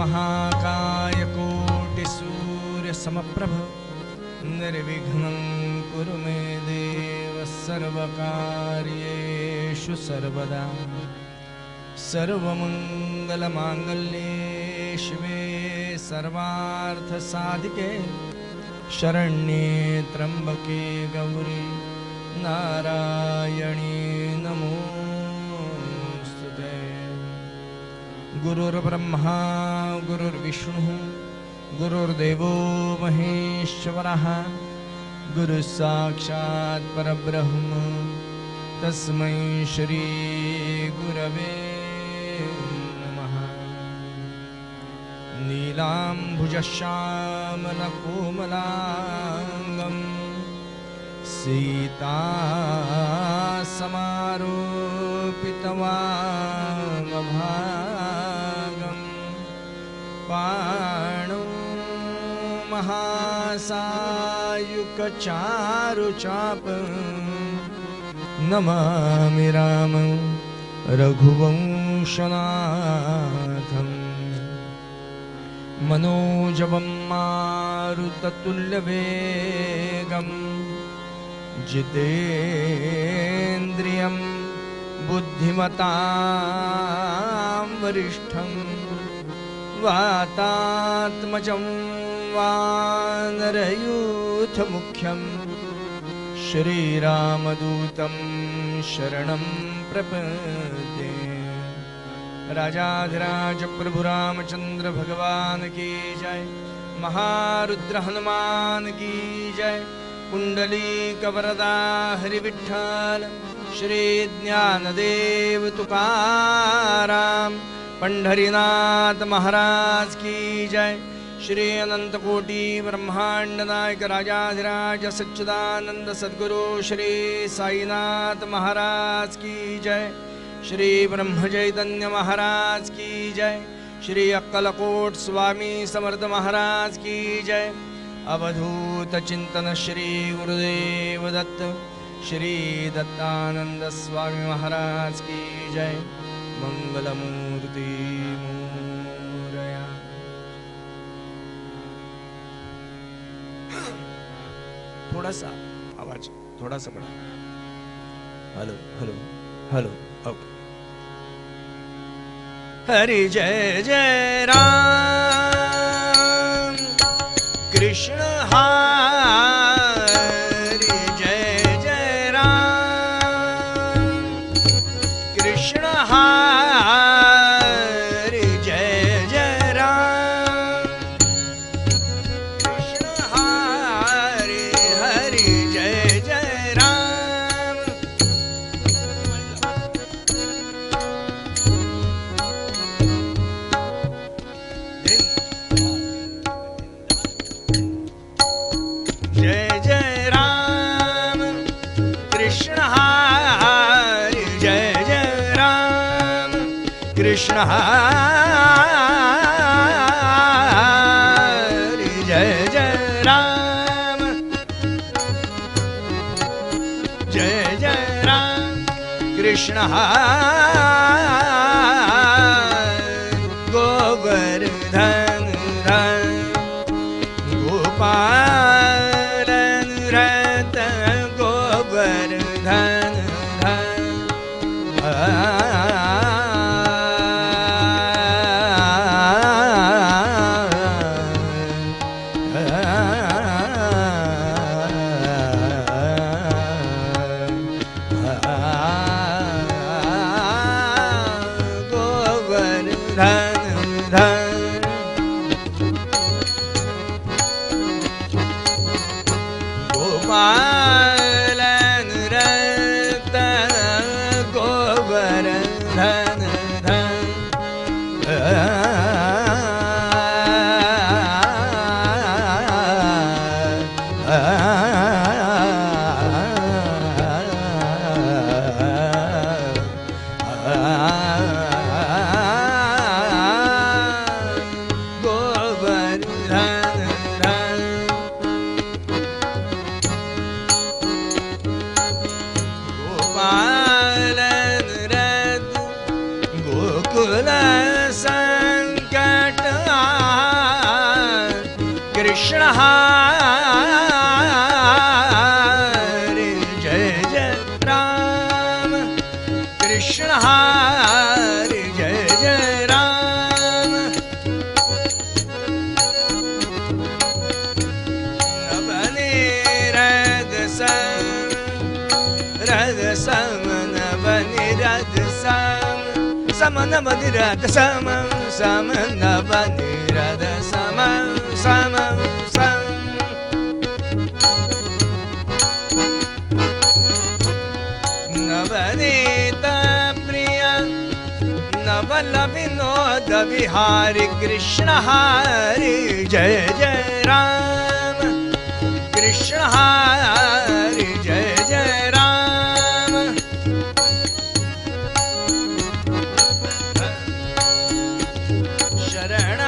महाकाय कोटिसूर्यसमप्रभ निर्विघ्नं कुरु मे देव सर्वकार्येषु सर्वदा सर्वमङ्गलमाङ्गल्ये शिवे सर्वार्थसाधिके शरण्ये त्र्यम्बके गौरी नारायणी नमोस्तुते। गुरुर्ब्रह्मा गुरुर्विष्णुः गुरुर्देवो महेश्वरः गुरुसाक्षात् परब्रह्म तस्मै श्री गुरवे नमः। नीलाम्बुजश्यामलकोमलाङ्गं सीतासमारोपितवामभागं पाणौ महासायुकचारुचापं नमामि रामं रघुवंशनाथम्। मनोजवं मारुततुल्यवेगं जितेन्द्रियं बुद्धिमतां वरिष्ठं वातात्मजं वानरयूथमुख्यं श्रीरामदूतं शरणं प्रपद्ये। राजाधिराज प्रभु रामचंद्र भगवान की जय। महारुद्र हनुमान की जय। कुंडलीक वरदा हरि विठ्ठल श्री ज्ञानदेव तुकाराम पंढरीनाथ महाराज की जय। श्री अनंत कोटि ब्रह्मांड नायक राजाधिराज सच्चिदानंद सद्गुरु श्री साईनाथ महाराज की जय। श्री ब्रह्म चैतन्य महाराज की जय। श्री अक्कलकोट स्वामी समर्थ महाराज की जय। अवधूत चिंतन श्री गुरुदेव दत्त श्री दत्तानंद स्वामी महाराज की जय। मंगलमूर्ति मोरया। थोड़ा सा आवाज थोड़ा सा बड़ा। Hello hello hello. Okay. Hari जय जय राम कृष्ण हरि जय जय राम कृष्ण हरि जय जय राम कृष्ण हरि हरि जय जय राम। जय जय राम कृष्ण हरि जय जय राम कृष्ण हरि जय जय राम जय जय राम कृष्ण हरि गोवर्धन धन गोपाल रत गोवर्धन धन गोकुल संकट कृष्ण हरे जय जय राम, कृष्ण हरे जय जय राम। नवने रद सम नवने रद सम नवने रद सम नवने रद सम नवनीत प्रिय नवल विनोद विहारी कृष्ण हरि जय जय राम, कृष्ण हरि जय जय राम।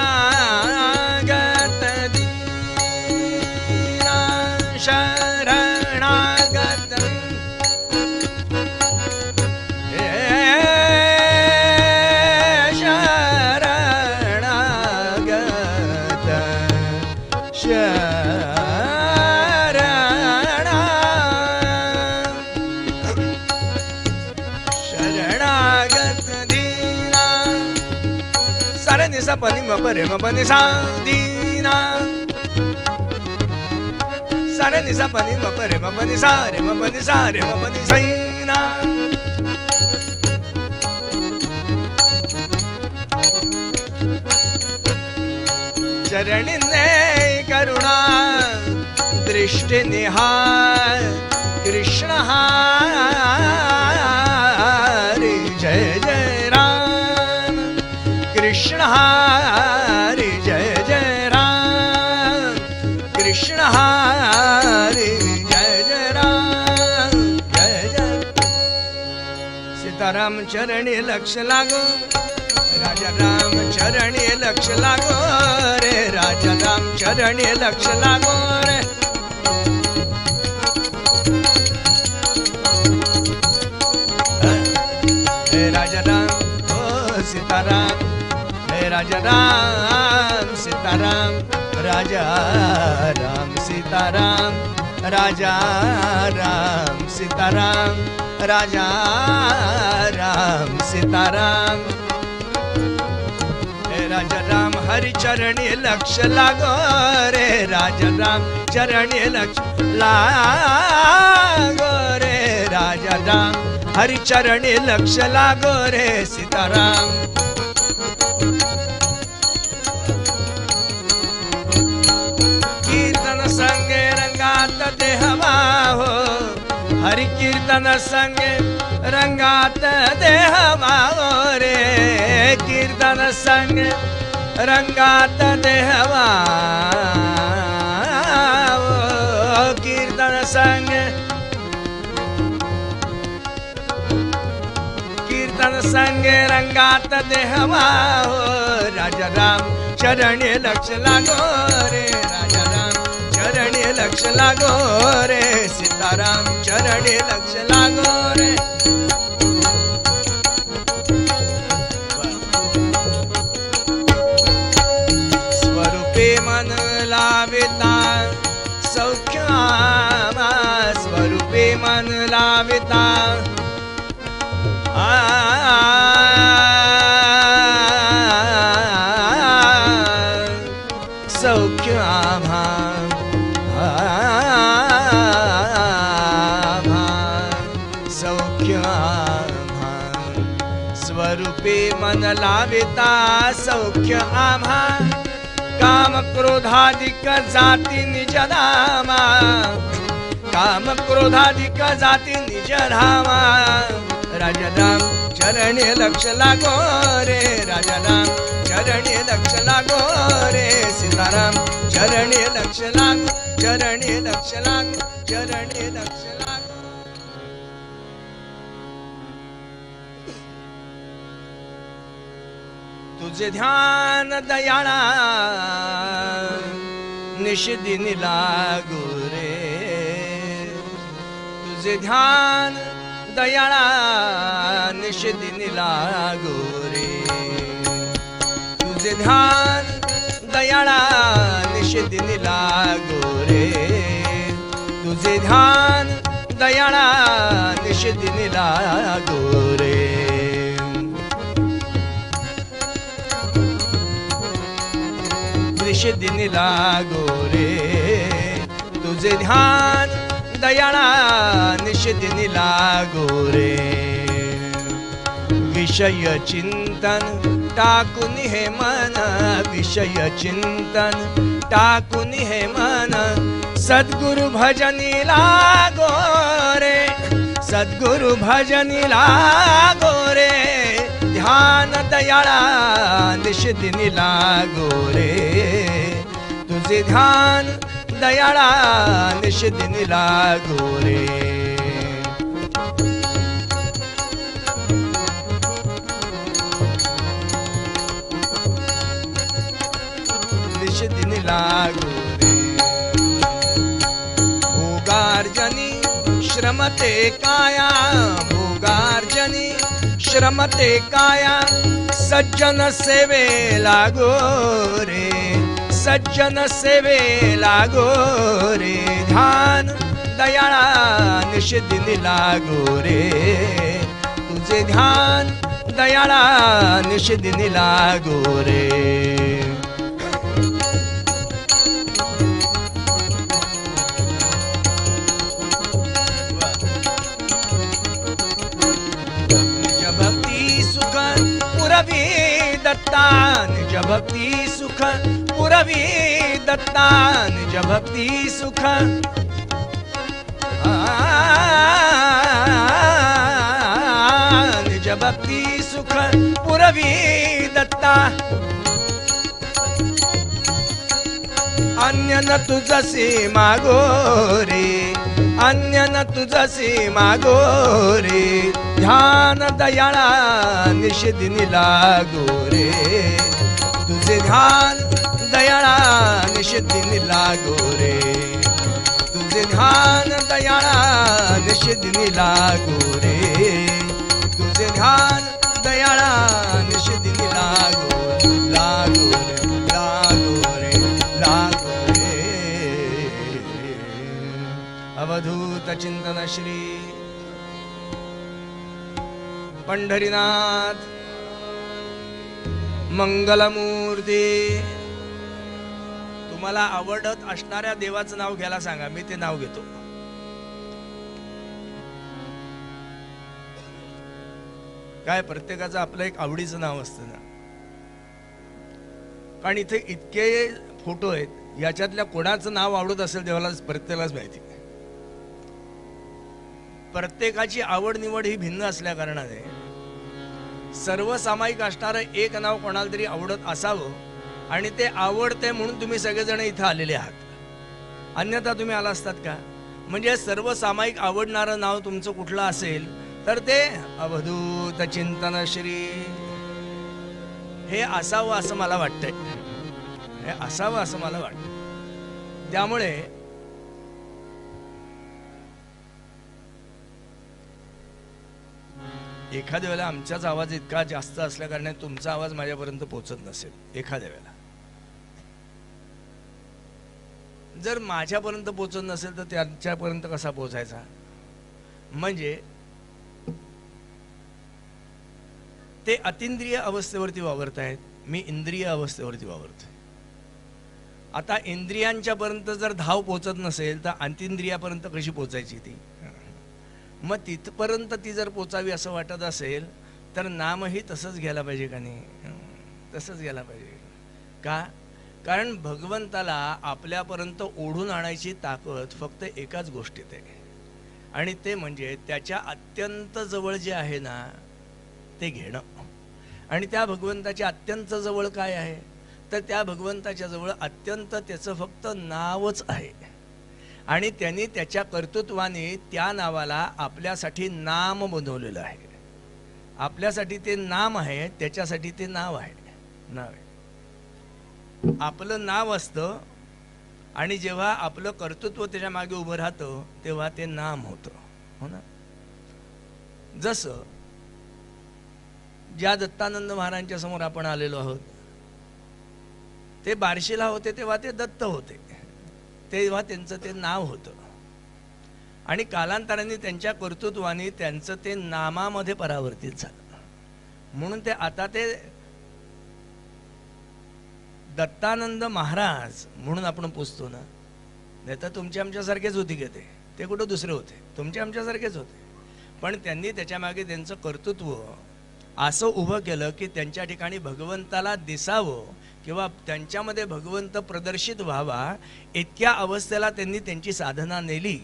शरणागत दीना शरणागत सपनि मपरे मपनि सादीना सारे नि सपनि मपरे मपनि सारे मपनि सैना। चरणी ने करुणा दृष्टि निहार कृष्ण हरि जय जय राम, कृष्ण हरि जय जय राम, कृष्ण हरि जय जय राम जय जय। सीताराम चरणी लक्ष्य लागो राजा राम चरणी लक्ष्य लागो रे, राजा राम चरणी लक्ष्य लागो रे। हे राजा राम ओ सीताराम, राजा राम सीताराम, राजा राम सीताराम, राजा राम सीताराम, राजा राम सीताराम। राजा राम हरि चरणी लक्ष्य लागो रे, राजा राम चरणी लक्ष्य लागो रे, राजा राम हरि चरणी लक्ष्य लागो रे सीताराम। कीर्तन संगे रंगात देहवा हो, हरि कीर्तन संगे रंगात देहवा हो रे, कीर्तन संगे रंगात देहवा हो, कीर्तन संगे कीर्तन संगे रंगात देहवा हो, राजा राम चरणी लक्ष्य लागो रे, राजा राम चरणी लक्ष्य लागो रे, सीताराम चरणी लक्ष्य लागो रे। स्वरूपे मन लाविता सौख्यामा, स्वरूपे मन लाविता सौख्य आभा सौख्य आभा, स्वरूपे मन लाविता सौख्य आभा, काम क्रोधादिक जाति निज धामा, काम क्रोधादिक जाति निज धामा। राजा राम चरणी लक्ष्य लागो रे, राजा राम चरणी लक्ष्य लागो रे, सीताराम चरणी लक्ष्य लागो, चरणी लक्ष्य लागो, चरणी लक्ष्य लागो। तुझे ध्यान दयाळा निशिदिनी लागो रे, तुझे ध्यान दयाळा निशिदिनी लागो रे, तुझे ध्यान दयाळा निशिदिनी निषेधिनी लागो रे तुझे ध्यान दयाळा निषेधिनी लागो रे निषेधिनी लागो रे तुझे ध्यान दयाळा निषेधिनी लागो रे विषय चिंतन टाकून हे मन विषय चिंतन टाकून हे मन सद्गुरु भजनी लागो रे सद्गुरु भजनी लागो रे ध्यान दयाळा निषेधिनी लागो रे तुझे ध्यान दयाळा निषेधिनी लागो रे निषेधिनी लागो रे भोगार्जनी श्रमते काया भोगार्जनी श्रमते काया सज्जन सेवे लागो रे सज्जन सेवे लागो रे ध्यान दयाळा निषेधिनी लागो रे तुझे ध्यान दयाळा निषेधिनी लागो रे दत्ता निज भक्ति सुख पुरवी दत्ता निज भक्ति सुख निज भक्ति सुख पुरवी दत्ता अन्य न तुझसे मागो रे अन्य न तुझसे मागो रे ध्यान दयाळा निषेधिनी लागो रे तुझे ध्यान दयाळा निषेधिनी लागो रे तुझे ध्यान दयाळा निषेधिनी लागो रे तुझे ध्यान दयाळा निषेधिनी लागो लागो रे लागो रे लागो रे अवधूत चिंतन श्री पंढरीनाथ मंगलमूर्ती तुम्हाला आवडत असणाऱ्या देवाचं नाव घ्यायला सांगा मी ते नाव घेतो काय प्रत्येकाचं आपलं एक आवडीचं नाव असतं ना कारण इथे इतके फोटो आहेत याच्यातल्या कोणाचं नाव आवडत असेल देवाला प्रत्येकालाच माहिती प्रत्येकाची आवड निवड ही भिन्न असल्या कारणाने सर्वसामायिक असणारं एक नाव कोणाला तरी आवडत असावं आणि ते आवडते म्हणून तुम्ही सगळेजण इथं आलेले आहात अन्यथा तुम्ही आला असतात का म्हणजे सर्वसामायिक आवडणारं नाव तुमचं कुठलं असेल तर ते अवधूत चिंतन श्री हे असावं असं मला वाटतंय हे असावं असं मला वाटतं त्यामुळे एखाद्या वेळेला आमचाच आवाज इतका जास्त असल्या कारणाने तुमचा आवाज माझ्यापर्यंत पोहोचत नसेल एखाद्या वेळेला जर माझ्यापर्यंत पोहोचत नसेल तर त्यांच्यापर्यंत कसा पोहोचायचा म्हणजे ते अतिंद्रिय अवस्थेवरती वावरत आहेत मी इंद्रिय अवस्थेवरती वावरतोय आता इंद्रियांच्या पर्यंत जर धाव पोहोचत नसेल तर अंतिंद्रियापर्यंत कशी पोहोचायची ती मग तिथपर्यंत ती जर पोचावी असं वाटत असेल तर नामही तसंच घ्यायला पाहिजे का नाही तसंच घ्यायला पाहिजे का कारण भगवंताला आपल्यापर्यंत ओढून आणायची ताकद फक्त एकाच गोष्टीत आहे आणि ते म्हणजे त्याच्या अत्यंत जवळ जे आहे ना ते घेणं आणि त्या भगवंताच्या अत्यंत जवळ काय आहे तर त्या भगवंताच्या जवळ अत्यंत त्याचं फक्त नावच आहे आणि त्यांनी त्याच्या कर्तृत्वाने त्या नावाला आपल्यासाठी नाम बनवलेलं आहे आपल्यासाठी ते नाम आहे त्याच्यासाठी ते नाव आहे नाव आहे आपलं नाव असतं आणि जेव्हा आपलं कर्तृत्व त्याच्या मागे उभं राहतं तेव्हा ते नाम होतं हो ना जसं ज्या दत्तानंद महाराजांच्या समोर आपण आलेलो आहोत ते बार्शीला होते तेव्हा ते दत्त होते, तेव्हा त्यांचं ते नाव होतं. आणि कालांतराने त्यांच्या कर्तृत्वाने त्यांचं ते नामामध्ये परावर्तित झालं. म्हणून ते आता ते दत्तानंद महाराज म्हणून आपण पुजतो ना. नाही तर तुमच्या आमच्यासारखेच होते की ते कुठं दुसरे होते, तुमच्या आमच्यासारखेच होते. पण त्यांनी त्याच्यामागे त्यांचं कर्तृत्व असं उभं केलं की त्यांच्या ठिकाणी भगवंताला दिसावं किंवा त्यांच्यामध्ये भगवंत प्रदर्शित व्हावा, इतक्या अवस्थेला त्यांनी त्यांची साधना नेली.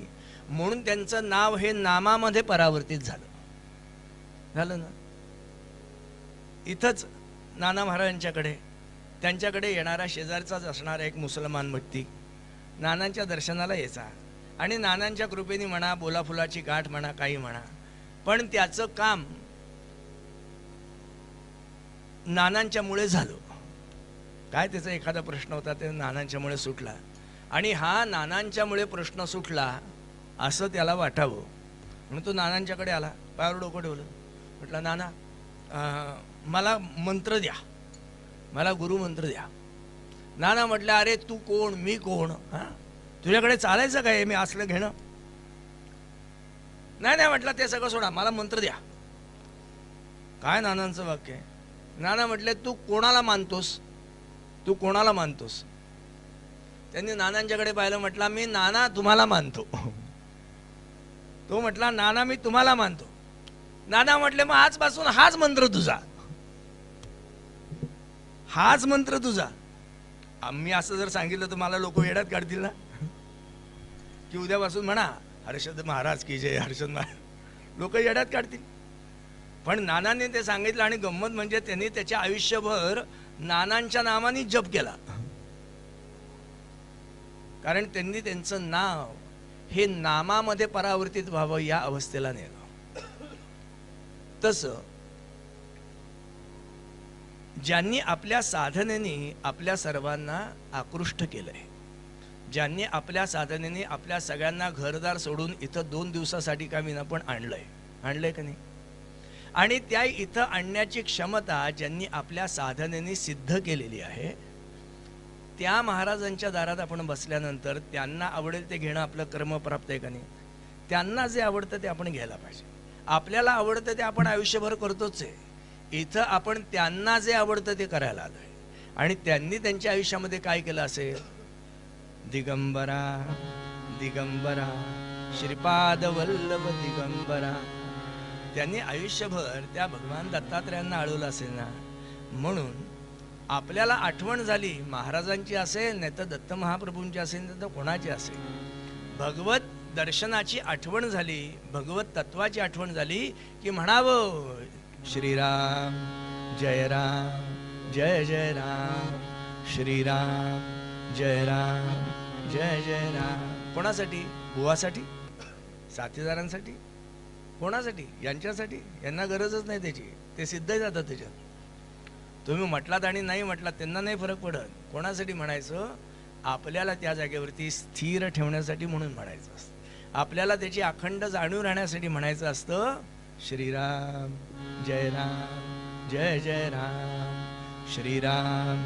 म्हणून त्यांचं नाव हे नामामध्ये परावर्तित झालं ना. इथंच नाना महाराजांच्याकडे त्यांच्याकडे येणारा शेजारचाच असणारा एक मुसलमान व्यक्ती नानांच्या दर्शनाला यायचा आणि नानांच्या कृपेने म्हणा, बोलाफुलाची गाठ म्हणा, काही म्हणा, पण त्याचं काम नानांच्यामुळे झालं. काय त्याचा एखादा प्रश्न होता ते नानांच्यामुळे सुटला आणि हा नानांच्यामुळे प्रश्न सुटला असं त्याला वाटावं म्हणून तो नानांच्याकडे आला, पायावर डोकं ठेवलं. म्हटलं, नाना मला मंत्र द्या, मला गुरुमंत्र द्या. नाना म्हटलं, अरे तू कोण, मी कोण, हां तुझ्याकडे चालायचं काय मी असलं घेणं. नाही म्हटलं, ते सगळं सोडा, मला मंत्र द्या. काय नानांचं वाक्य आहे. नाना म्हटले, तू कोणाला मानतोस, तू कोणाला मानतोस. त्यांनी नानांच्याकडे पाहिलं. म्हटलं, मी नाना तुम्हाला मानतो. तो म्हटला, नाना मी तुम्हाला मानतो. नाना म्हटले, मग आजपासून हाच मंत्र तुझा, हाच मंत्र तुझा. आम्ही असं जर सांगितलं तर मला लोक येड्यात काढतील ना, की उद्यापासून म्हणा हर्षद महाराज की जय, हर्षद महाराज, लोक येड्यात काढतील. पण नानांनी ते सांगितलं आणि गंमत म्हणजे त्यांनी त्याच्या आयुष्यभर नानांच्या नावाने जप केला. कारण त्यांनी त्यांचं नाव हे नामामध्ये परावर्तित व्हावं या अवस्थेला नेलं. तसं ज्यांनी आपल्या साधनेने आपल्या सर्वांना आकृष्ट केलंय, ज्यांनी आपल्या साधनेने आपल्या सगळ्यांना घरदार सोडून इथं 2 दिवसासाठी का विना पण आणलंय का नाही, आणि त्या इथं आणण्याची क्षमता ज्यांनी आपल्या साधनेने सिद्ध केलेली आहे, त्या महाराजांच्या दारात आपण बसल्यानंतर त्यांना आवडेल ते घेणं आपलं कर्म प्राप्त आहे का नाही. त्यांना जे आवडतं ते आपण घ्यायला पाहिजे. आपल्याला आवडतं ते आपण आयुष्यभर करतोच आहे. इथं आपण त्यांना जे आवडतं ते करायला आलोय. आणि त्यांनी त्यांच्या आयुष्यामध्ये काय केलं असेल, दिगंबरा दिगंबरा श्रीपाद वल्लभ दिगंबरा, त्यांनी आयुष्यभर त्या भगवान दत्तात्रयांना आळवलं असेल ना. म्हणून आपल्याला आठवण झाली महाराजांची असेल, नाही तर दत्त महाप्रभूंची असेल, नाही तर कोणाची असेल, भगवत दर्शनाची आठवण झाली, भगवत तत्वाची आठवण झाली की म्हणावं, श्रीराम जय राम जय जय राम, श्रीराम जय राम जय जय राम. कोणासाठी? बुवासाठी, साथीदारांसाठी, कोणासाठी? यांच्यासाठी. यांना गरजच नाही त्याची, ते सिद्ध जातात त्याच्यात. तुम्ही म्हटलात आणि नाही म्हटलात त्यांना नाही फरक पडत. कोणासाठी म्हणायचं? आपल्याला त्या जागेवरती स्थिर ठेवण्यासाठी म्हणून म्हणायचं असतं. आपल्याला त्याची अखंड जाणीव राहण्यासाठी म्हणायचं असतं, श्रीराम जय राम जय जय राम, श्रीराम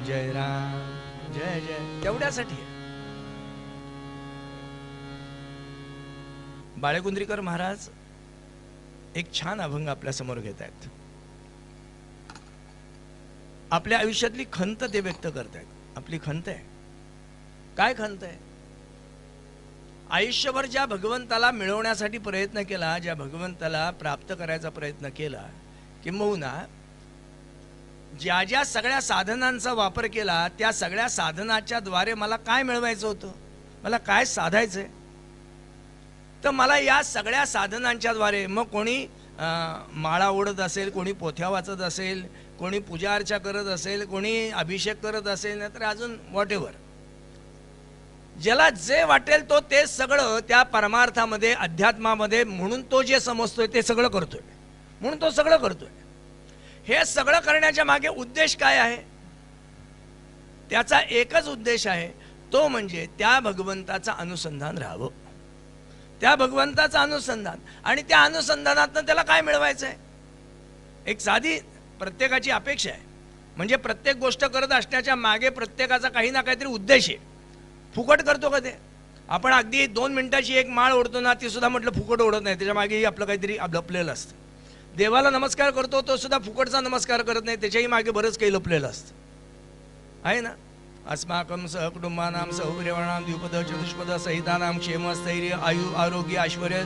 जय राम जय जय. तेवढ्यासाठी आहे. बाळेकुंद्रीकर महाराज एक छान अभंग आपल्या समोर घेत आहेत. आपल्या आयुष्यातली खंत ते व्यक्त करतायत. आपली खंत आहे. काय खंत आहे? आयुष्यभर ज्या भगवंताला मिळवण्यासाठी प्रयत्न केला, ज्या भगवंताला प्राप्त करायचा प्रयत्न केला, किंबहुना ज्या ज्या सगळ्या साधनांचा वापर केला, त्या सगळ्या साधनाच्या द्वारे मला काय मिळवायचं होतं, मला काय साधायचंय, तर मला या सगळ्या साधनांच्या द्वारे, मग कोणी माळा ओढत असेल, कोणी पोथ्या वाचत असेल, कोणी पूजा अर्चा करत असेल, कोणी अभिषेक करत असेल, नाहीतर अजून व्हॉटेवर, ज्याला जे वाटेल तो ते सगळं त्या परमार्थामध्ये, अध्यात्मामध्ये, म्हणून तो जे समजतोय ते सगळं करतोय, म्हणून तो सगळं करतोय. हे सगळं करण्याच्या मागे उद्देश काय आहे? त्याचा एकच उद्देश आहे, तो म्हणजे त्या भगवंताचा अनुसंधान राहावं, त्या भगवंताचं अनुसंधान. आणि त्या अनुसंधानातनं त्याला काय मिळवायचं आहे? एक साधी प्रत्येकाची अपेक्षा आहे. म्हणजे प्रत्येक गोष्ट करत असण्याच्या मागे प्रत्येकाचा काही ना काहीतरी उद्देश आहे. फुकट करतो का ते? आपण अगदी 2 मिनिटाची एक माळ ओढतो ना, ती सुद्धा म्हटलं फुकट ओढत नाही, त्याच्या मागेही आपलं काहीतरी लपलेलं असतं. देवाला नमस्कार करतो तो सुद्धा फुकटचा नमस्कार करत नाही, त्याच्याही मागे बरंच काही लपलेलं असतं, आहे ना. अस्माकं सहकुटुंबानां सहपरिवाराणां द्विपद चतुष्पद सहितानां क्षेम स्थैर्य आयु आरोग्य ऐश्वर्य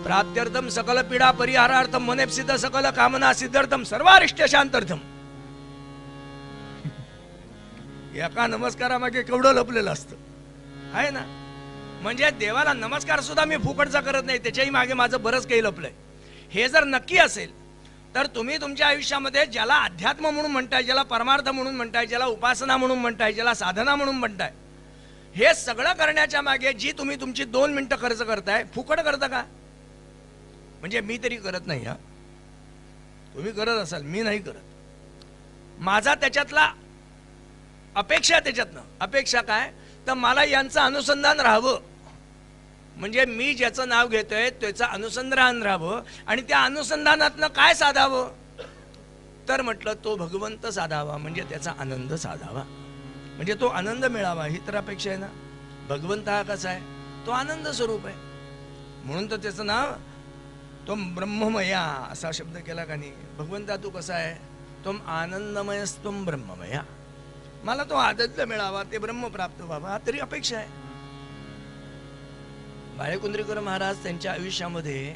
प्राप्त्यर्थम सकल पीडा परिहारार्थम मनेप्सित सकल कामना सिद्ध्यर्थम सर्वारिष्ट शांत्यर्थम. एका नमस्कारामागे केवढं लपलेलं असतं, आहे ना. म्हणजे देवाला नमस्कार सुद्धा मी फुकटचा करत नाही, त्याच्याही मागे माझं बरंच काही लपलंय. हे जर नक्की असेल तर तुम्ही तुमच्या आयुष्यामध्ये ज्याला अध्यात्म म्हणून म्हणताय, ज्याला परमार्थ म्हणून म्हणताय, ज्याला उपासना म्हणून म्हणताय, ज्याला साधना म्हणून म्हणताय, हे सगळं करण्याच्या मागे जी तुम्ही तुमची 2 मिनिटं खर्च करताय, फुकट करता का? म्हणजे मी तरी करत नाही. हा, तुम्ही करत असाल, मी नाही करत. माझा त्याच्यातला अपेक्षा, त्याच्यातनं अपेक्षा काय, तर मला यांचं अनुसंधान राहावं. म्हणजे मी ज्याचं नाव घेतोय त्याचं अनुसंधान राहावं, आणि त्या अनुसंधानातनं काय साधावं, तर म्हटलं तो भगवंत साधावा, म्हणजे त्याचा आनंद साधावा, म्हणजे तो आनंद मिळावा, ही तर अपेक्षा आहे ना. भगवंत हा कसा आहे, तो आनंद स्वरूप आहे, म्हणून तर त्याचं नाव तो ब्रह्ममया असा शब्द केला का नाही. भगवंता तू कसा आहे, तुम आनंदमयस्तम ब्रह्ममया, मला तो आनंद मिळावा, ते ब्रह्म प्राप्त व्हावा, तरी अपेक्षा आहे. बाळकुंद्रीकर महाराज त्यांच्या आयुष्यामध्ये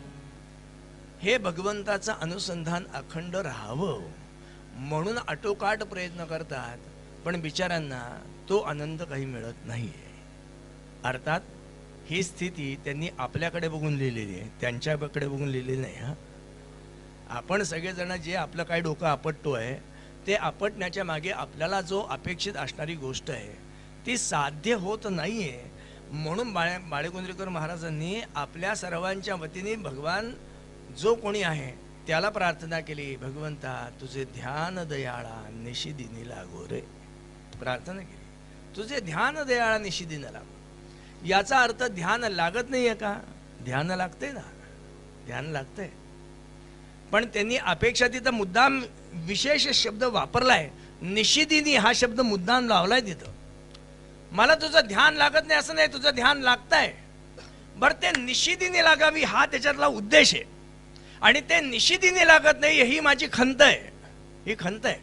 हे भगवंताचं अनुसंधान अखंड राहावं म्हणून आटोकाट प्रयत्न करतात, पण बिचाऱ्यांना तो आनंद काही मिळत नाहीये. अर्थात ही स्थिती त्यांनी आपल्याकडे बघून लिहिलेली आहे, त्यांच्याकडे बघून लिहिलेली नाही. हा, आपण सगळेजण जे आपलं काही डोकं आपटतोय, ते आपटण्याच्या मागे आपल्याला जो अपेक्षित असणारी गोष्ट आहे ती साध्य होत नाहीये. म्हणून बाळकुंद्रीकर महाराजांनी आपल्या सर्वांच्या वतीने भगवान जो कोणी आहे त्याला प्रार्थना केली, भगवंता तुझे ध्यान दयाळा निशिदिनी लागो रे. प्रार्थना केली, तुझे ध्यान दयाळा निशिदिनी लागो. याचा अर्थ ध्यान लागत नाहीये का? ध्यान लागते ना, ध्यान लागतंय, पण त्यांनी अपेक्षा तिथं मुद्दाम विशेष शब्द वापरलाय, निशिदिनी हा शब्द मुद्दाम लावलाय तिथं. मला तुझं ध्यान लागत नाही असं नाही, तुझं ध्यान लागतंय, बरं ते निशिदिनी लागावी हा त्याच्यातला उद्देश आहे. आणि ते निशिदिनी लागत नाही ही माझी खंत आहे, ही खंत आहे.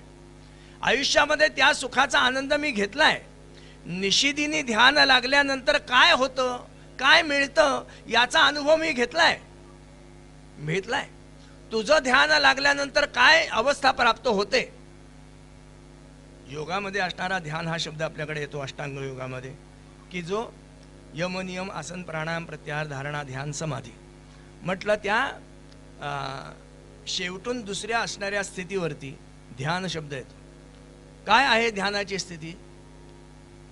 आयुष्यामध्ये त्या सुखाचा आनंद मी घेतलाय, निशिदिनी ध्यान लागल्यानंतर काय होतं, काय मिळतं याचा अनुभव मी घेतलाय. तुझं ध्यान लागल्यानंतर काय अवस्था प्राप्त होते. योगामध्ये असणारा ध्यान हा शब्द आपल्याकडे येतो अष्टांग योगामध्ये, की जो यम नियम आसन प्राणायाम प्रत्याहार धारणा ध्यान समाधी म्हटलं, त्या शेवटून दुसऱ्या असणाऱ्या स्थितीवरती ध्यान शब्द येतो. काय आहे ध्यानाची स्थिती?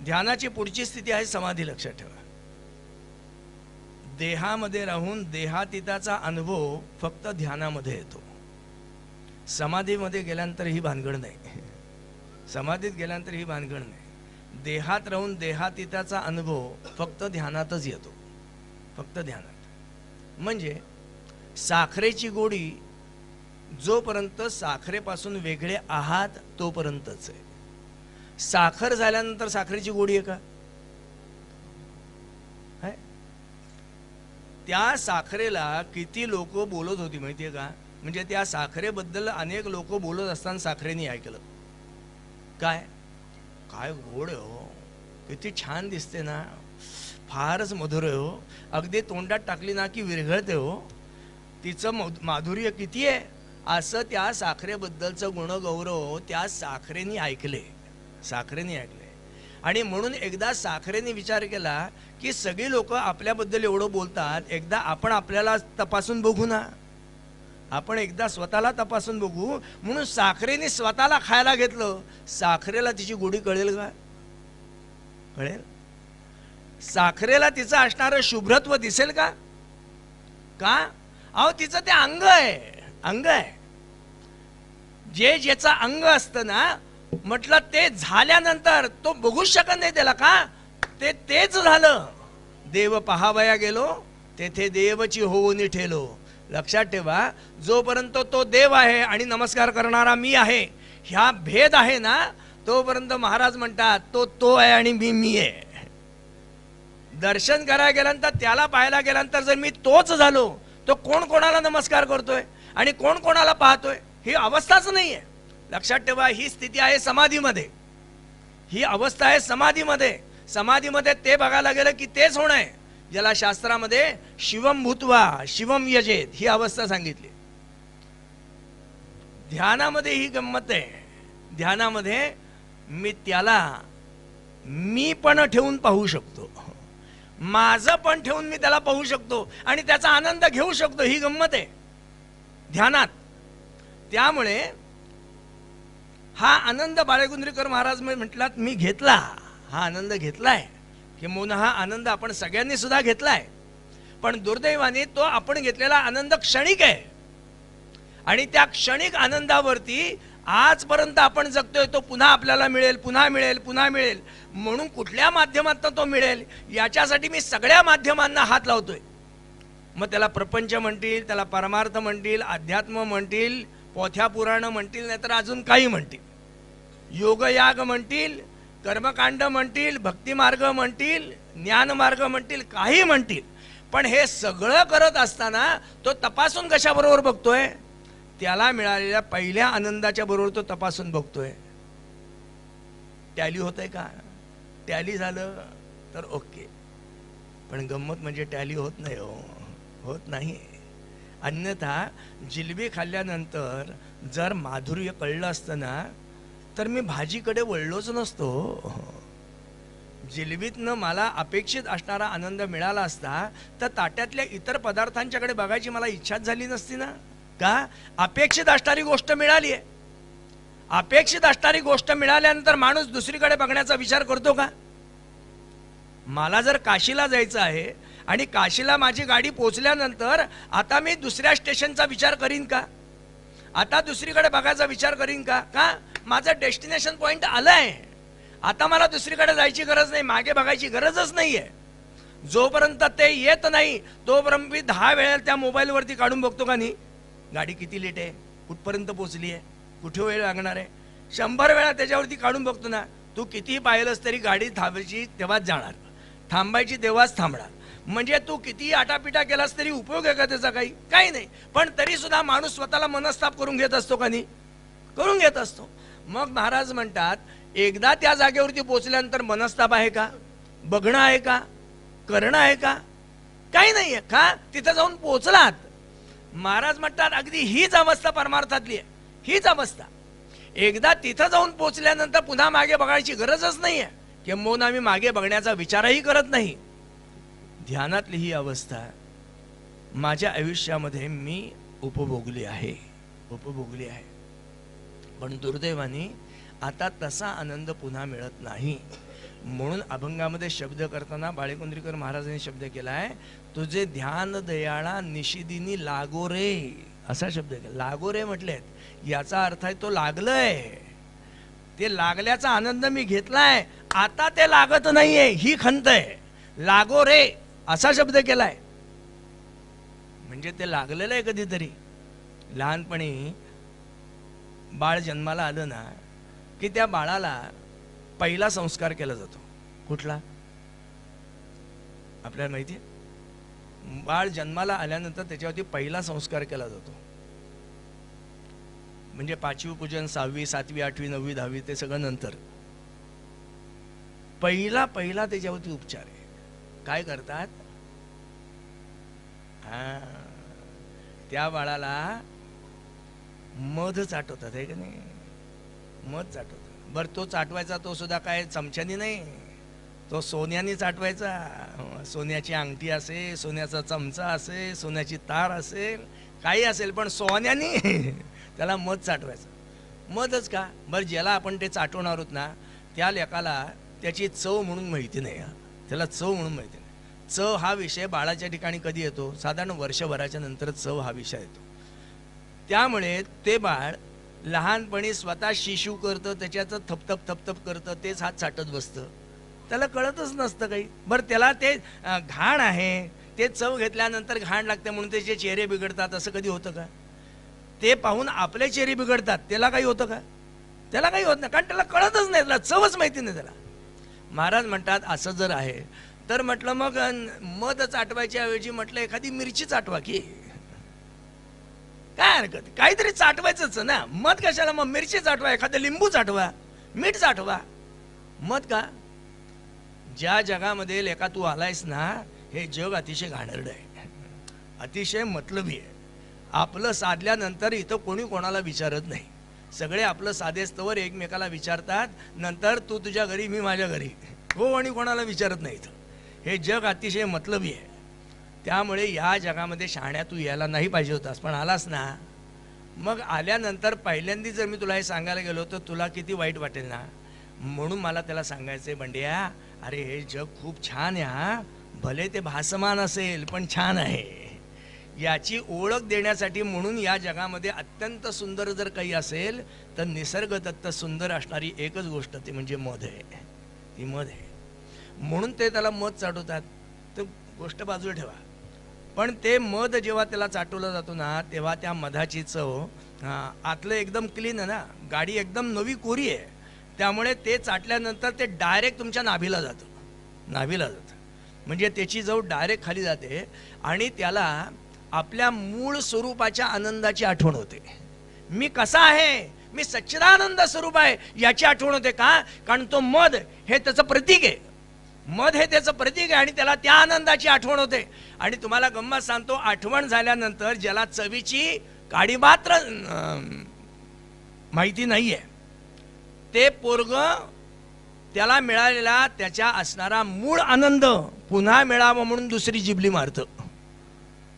ध्यानाची पुढची स्थिती आहे समाधी. लक्षात ठेवा, देहामध्ये राहून देहातीताचा अनुभव फक्त ध्यानामध्ये येतो. समाधीमध्ये गेल्यानंतर ही भानगड नाही, समाधीत गेल्यानंतर ही भानगड नाही. देहात राहून देहातीताचा अनुभव फक्त ध्यानातच येतो, फक्त ध्यानात. म्हणजे साखरेची गोडी जोपर्यंत साखरेपासून वेगळे आहात तोपर्यंतच आहे. साखर झाल्यानंतर साखरेची गोडी आहे का? त्या साखरेला किती लोक बोलत होती माहितीये का? म्हणजे त्या साखरेबद्दल अनेक लोक बोलत असताना साखरेने ऐकलं, काय काय गोड आहे हो, किती छान दिसते ना, फारच मधुर आहे हो, अगदी तोंडात टाकली ना की विरघळते हो, तिचं माधुर्य किती आहे, असं त्या साखरेबद्दलचं गुणगौरव त्या साखरेने ऐकले, साखरेने ऐकले. आणि म्हणून एकदा साखरेने विचार केला की सगळी लोक आपल्याबद्दल एवढं बोलतात, एकदा आपण आपल्याला तपासून बघू ना, आपण एकदा स्वतःला तपासून बघू. म्हणून साखरेने स्वतःला खायला घेतलं. साखरेला तिची गोडी कळेल का? कळेल? साखरेला तिचं असणारं शुभ्रत्व दिसेल का? का? अहो तिचं ते अंग आहे, अंग आहे. जे ज्याचं अंग असतं ना, म्हटलं ते झाल्यानंतर तो बघूच शकत नाही त्याला. का? तेच झालं. देव पहावया गेलो तेथे देवची होऊन ठेलो. लक्षात ठेवा, जोपर्यंत तो देव आहे आणि नमस्कार करणारा मी आहे, ह्या भेद आहे ना, तोपर्यंत महाराज म्हणतात तो आहे आणि मी आहे. दर्शन करायला गेल्यानंतर, त्याला पाहायला गेल्यानंतर जर मी तोच झालो, तो कोण कोणाला नमस्कार करतोय आणि कोण कोणाला पाहतोय, ही अवस्थाच नाहीये. लक्षात ठेवा, ही स्थिती आहे समाधीमध्ये, ही अवस्था आहे समाधीमध्ये. समाधीमध्ये ते बघायला गेलं की तेच होणं आहे, ज्याला शास्त्रामध्ये शिवम भूत्वा शिवम यजेत ही अवस्था सांगितली. ध्यानामध्ये ही गंमत आहे. ध्यानामध्ये मी त्याला मी पण ठेवून पाहू शकतो, माझं पण ठेवून मी त्याला पाहू शकतो आणि त्याचा आनंद घेऊ शकतो. ही गंमत आहे ध्यानात. त्यामुळे हा आनंद बाळगुंद्रीकर महाराज म्हटलात, मी घेतला, हा आनंद घेतलाय. किंबहुना हा आनंद आपण सगळ्यांनी सुद्धा घेतलाय. पण दुर्दैवाने तो आपण घेतलेला आनंद क्षणिक आहे आणि त्या क्षणिक आनंदावरती आजपर्यंत आपण जगतोय, तो पुन्हा आपल्याला मिळेल, पुन्हा मिळेल, पुन्हा मिळेल म्हणून कुठल्या माध्यमातून तो मिळेल याच्यासाठी मी सगळ्या माध्यमांना हात लावतोय. मग त्याला प्रपंच म्हणतील, त्याला परमार्थ म्हणतील, अध्यात्म म्हणतील, पोथ्या पुराण म्हणतील, नाहीतर अजून काही म्हणतील, योगयाग म्हणतील, कर्मकांड म्हणतील, भक्तिमार्ग म्हणतील, ज्ञानमार्ग म्हणतील, काही म्हणतील. पण हे सगळं करत असताना तो तपासून कशाबरोबर बघतोय, त्याला मिळालेल्या पहिल्या आनंदाच्या बरोबर तो तपासून बघतोय. टॅली होतंय का? टॅली झालं तर ओके. पण गंमत म्हणजे टॅली होत नाही, होत नाही. अन्यथा जिलबी खाल्ल्यानंतर जर माधुर्य कळलं असतं ना, तर मी भाजीकडे वळलोच नसतो. जिलबीतनं मला अपेक्षित असणारा आनंद मिळाला असता तर ताट्यातल्या इतर पदार्थांच्याकडे बघायची मला इच्छाच झाली नसती ना. का? अपेक्षित असणारी गोष्ट मिळाली आहे. अपेक्षित असणारी गोष्ट मिळाल्यानंतर माणूस दुसरीकडे बघण्याचा विचार करतो का? मला जर काशीला जायचं आहे आणि काशीला माझी गाडी पोचल्यानंतर आता मी दुसऱ्या स्टेशनचा विचार करीन का? आता दुसरीकडे बघायचा विचार करीन का? का? माझं डेस्टिनेशन पॉइंट आलंय, आता मला दुसरीकडे जायची गरज नाही, मागे बघायची गरजच नाहीये. जोपर्यंत ते येत नाही तोपर्यंत मी 10 वेळा त्या मोबाईलवरती काढून बघतो का नाही, गाडी किती लेट आहे, कुठपर्यंत पोहोचली आहे, कुठे वेळ लागणार आहे. 100 वेळा त्याच्यावरती काढून बघतो ना. तू कितीही पाहिलंस तरी गाडी थांबायची तेव्हाच जाणार, थांबायची तेव्हाच थांबणार. म्हणजे तू कितीही आटापिटा केलास तरी उपयोग आहे का त्याचा? काही नाही. पण तरी सुद्धा माणूस स्वतःला मनस्ताप करून घेत असतो का नाही? करून घेत असतो. मग महाराज म्हणतात, एकदा त्या जागेवरती पोहोचल्यानंतर मनस्ताप आहे का? बघणं आहे का? करणं आहे का? काही नाहीये. का? तिथं जाऊन पोहोचलात. महाराज म्हणतात अगदी हीच अवस्था परमार्थातली आहे, हीच अवस्था. एकदा तिथं जाऊन पोहोचल्यानंतर पुन्हा मागे बघायची गरजच नाहीये, किंबहुना आम्ही मागे बघण्याचा विचारही करत नाही. ध्यानातली ही अवस्था माझ्या आयुष्यामध्ये मी उपभोगली आहे. पण दुर्दैवाने आता तसा आनंद पुन्हा मिळत नाही. म्हणून अभंगामध्ये शब्द करताना बाळकुंद्रीकर महाराजांनी शब्द केलाय, तुझे ध्यान दयाळा निशिदिनी लागो रे, असा शब्द केला. लागो रे म्हटलेत, याचा अर्थ आहे तो लागलंय, ते लागल्याचा आनंद मी घेतलाय, आता ते लागत नाहीये ही खंत आहे. लागो रे असा शब्द केलाय म्हणजे ते लागलेलं आहे. कधीतरी लहानपणी बाळ जन्माला आलं ना की त्या बाळाला पहिला संस्कार केला जातो. कुठला? आपल्याला माहिती आहे? बाळ जन्माला आल्यानंतर त्याच्यावरती पहिला संस्कार केला जातो. म्हणजे 5वी पूजन, 6वी, 7वी, 8वी, 9वी, 10वी ते सगळं नंतर. पहिला त्याच्यावरती उपचार आहे. काय करतात? त्या बाळाला मध चाटवतात, आहे का नाही? मध चाटवतात. बरं, तो चाटवायचा तो सुद्धा काय चमच्यानी नाही, तो सोन्याने चाटवायचा. सोन्याची अंगठी असेल, सोन्याचा चमचा असेल, सोन्याची तार असेल, काही असेल, पण सोन्याने त्याला मध चाटवायचं. मधच का? बरं, ज्याला आपण ते चाटवणार आहोत ना त्या लेकाला त्याची चव म्हणून माहिती नाही. त्याला चव म्हणून माहिती नाही. चव हा विषय बाळाच्या ठिकाणी कधी येतो? साधारण वर्षभराच्या नंतर चव हा विषय येतो. त्यामुळे ते बाळ लहानपणी स्वतः शिशू करतं, त्याच्याचं थपथप करतं, तेच हात चाटत बसतं, त्याला कळतच नसतं काही. बरं, त्याला ते घाण आहे, ते चव घेतल्यानंतर घाण लागते म्हणून त्याचे चेहरे बिघडतात, असं कधी होतं का? ते पाहून आपले चेहरे बिघडतात, त्याला काही होतं का? त्याला काही होत नाही, कारण त्याला कळतच नाही, त्याला चवच माहिती नाही त्याला. महाराज म्हणतात असं जर आहे तर म्हटलं मग मध चाटवायच्या ऐवजी म्हटलं एखादी मिरची चाटवा की, काय हरकत, काहीतरी चाटवायचंच ना. मध कशाला, मग मिरची चाटवा, एखादं लिंबू चाटवा, मीठ चाटवा. मध का? ज्या जगामध्ये लेका तू आलायस ना, हे जग अतिशय घाणेरडं आहे, अतिशय मतलबी आहे. आपलं साधल्यानंतर इथं कोणी कोणाला विचारत नाही, सगळे आपलं साधेस्तवर एकमेकाला विचारतात, नंतर तू तुझ्या घरी मी माझ्या घरी, हो, आणि कोणाला विचारत नाही. इथं हे जग अतिशय मतलबी आहे. त्यामुळे या जगामध्ये शहाण्या तू यायला नाही पाहिजे होतास, पण आलास ना. मग आल्यानंतर पहिल्यांदा जर मी तुला हे सांगायला गेलो तर तुला किती वाईट वाटेल ना. म्हणून मला त्याला सांगायचंय, बंड्या अरे हे जग खूप छान आहे, हा भले ते भासमान असेल पण छान आहे. याची ओळख देण्यासाठी म्हणून या जगामध्ये अत्यंत सुंदर जर काही असेल तर निसर्गदत्त सुंदर असणारी एकच गोष्ट ती म्हणजे मध आहे, ती मध आहे. म्हणून ते त्याला मध चाटवतात. तर गोष्ट बाजूला ठेवा, पण ते मध जेव्हा त्याला चाटवलं जातो ना, तेव्हा त्या मधाची चव आतलं एकदम क्लीन आहे ना, गाडी एकदम नवी कोरी आहे, त्यामुळे ते चाटल्यानंतर ते डायरेक्ट तुमच्या नाभीला जातं, नाभीला जातं. म्हणजे त्याची चव डायरेक्ट खाली जाते आणि त्याला आपल्या मूळ स्वरूपाच्या आनंदाची आठवण होते. मी कसा आहे, मी सच्चिदानंद स्वरूप आहे याची आठवण होते. का? कारण तो मध हे त्याचं प्रतीक आहे, मध हे त्याचं प्रतीक आहे आणि त्याला त्या आनंदाची आठवण होते. आणि तुम्हाला गंमत सांगतो, आठवण झाल्यानंतर ज्याला चवीची काडी मात्र माहिती नाहीये, ते पोरग त्याला मिळालेला त्याच्या असणारा मूळ आनंद पुन्हा मिळावा म्हणून दुसरी जिबली मारतं,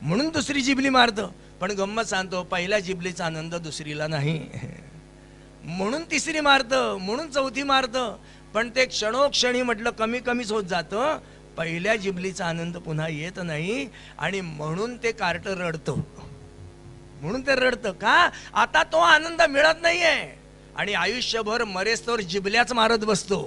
म्हणून दुसरी जिबली मारतं. पण गंमत सांगतो, पहिल्या जिबलीचा आनंद दुसरीला नाही, म्हणून तिसरी मारतं, म्हणून चौथी मारतं. पण ते क्षणोक्षणी म्हटलं कमी कमीच होत जातं, पहिल्या जिबलीचा आनंद पुन्हा येत नाही. आणि म्हणून ते कार्ट रडतं, म्हणून ते रडतं. का? आता तो आनंद मिळत नाहीये आणि आयुष्यभर मरेस्तोवर जिबल्याच मारत बसतो,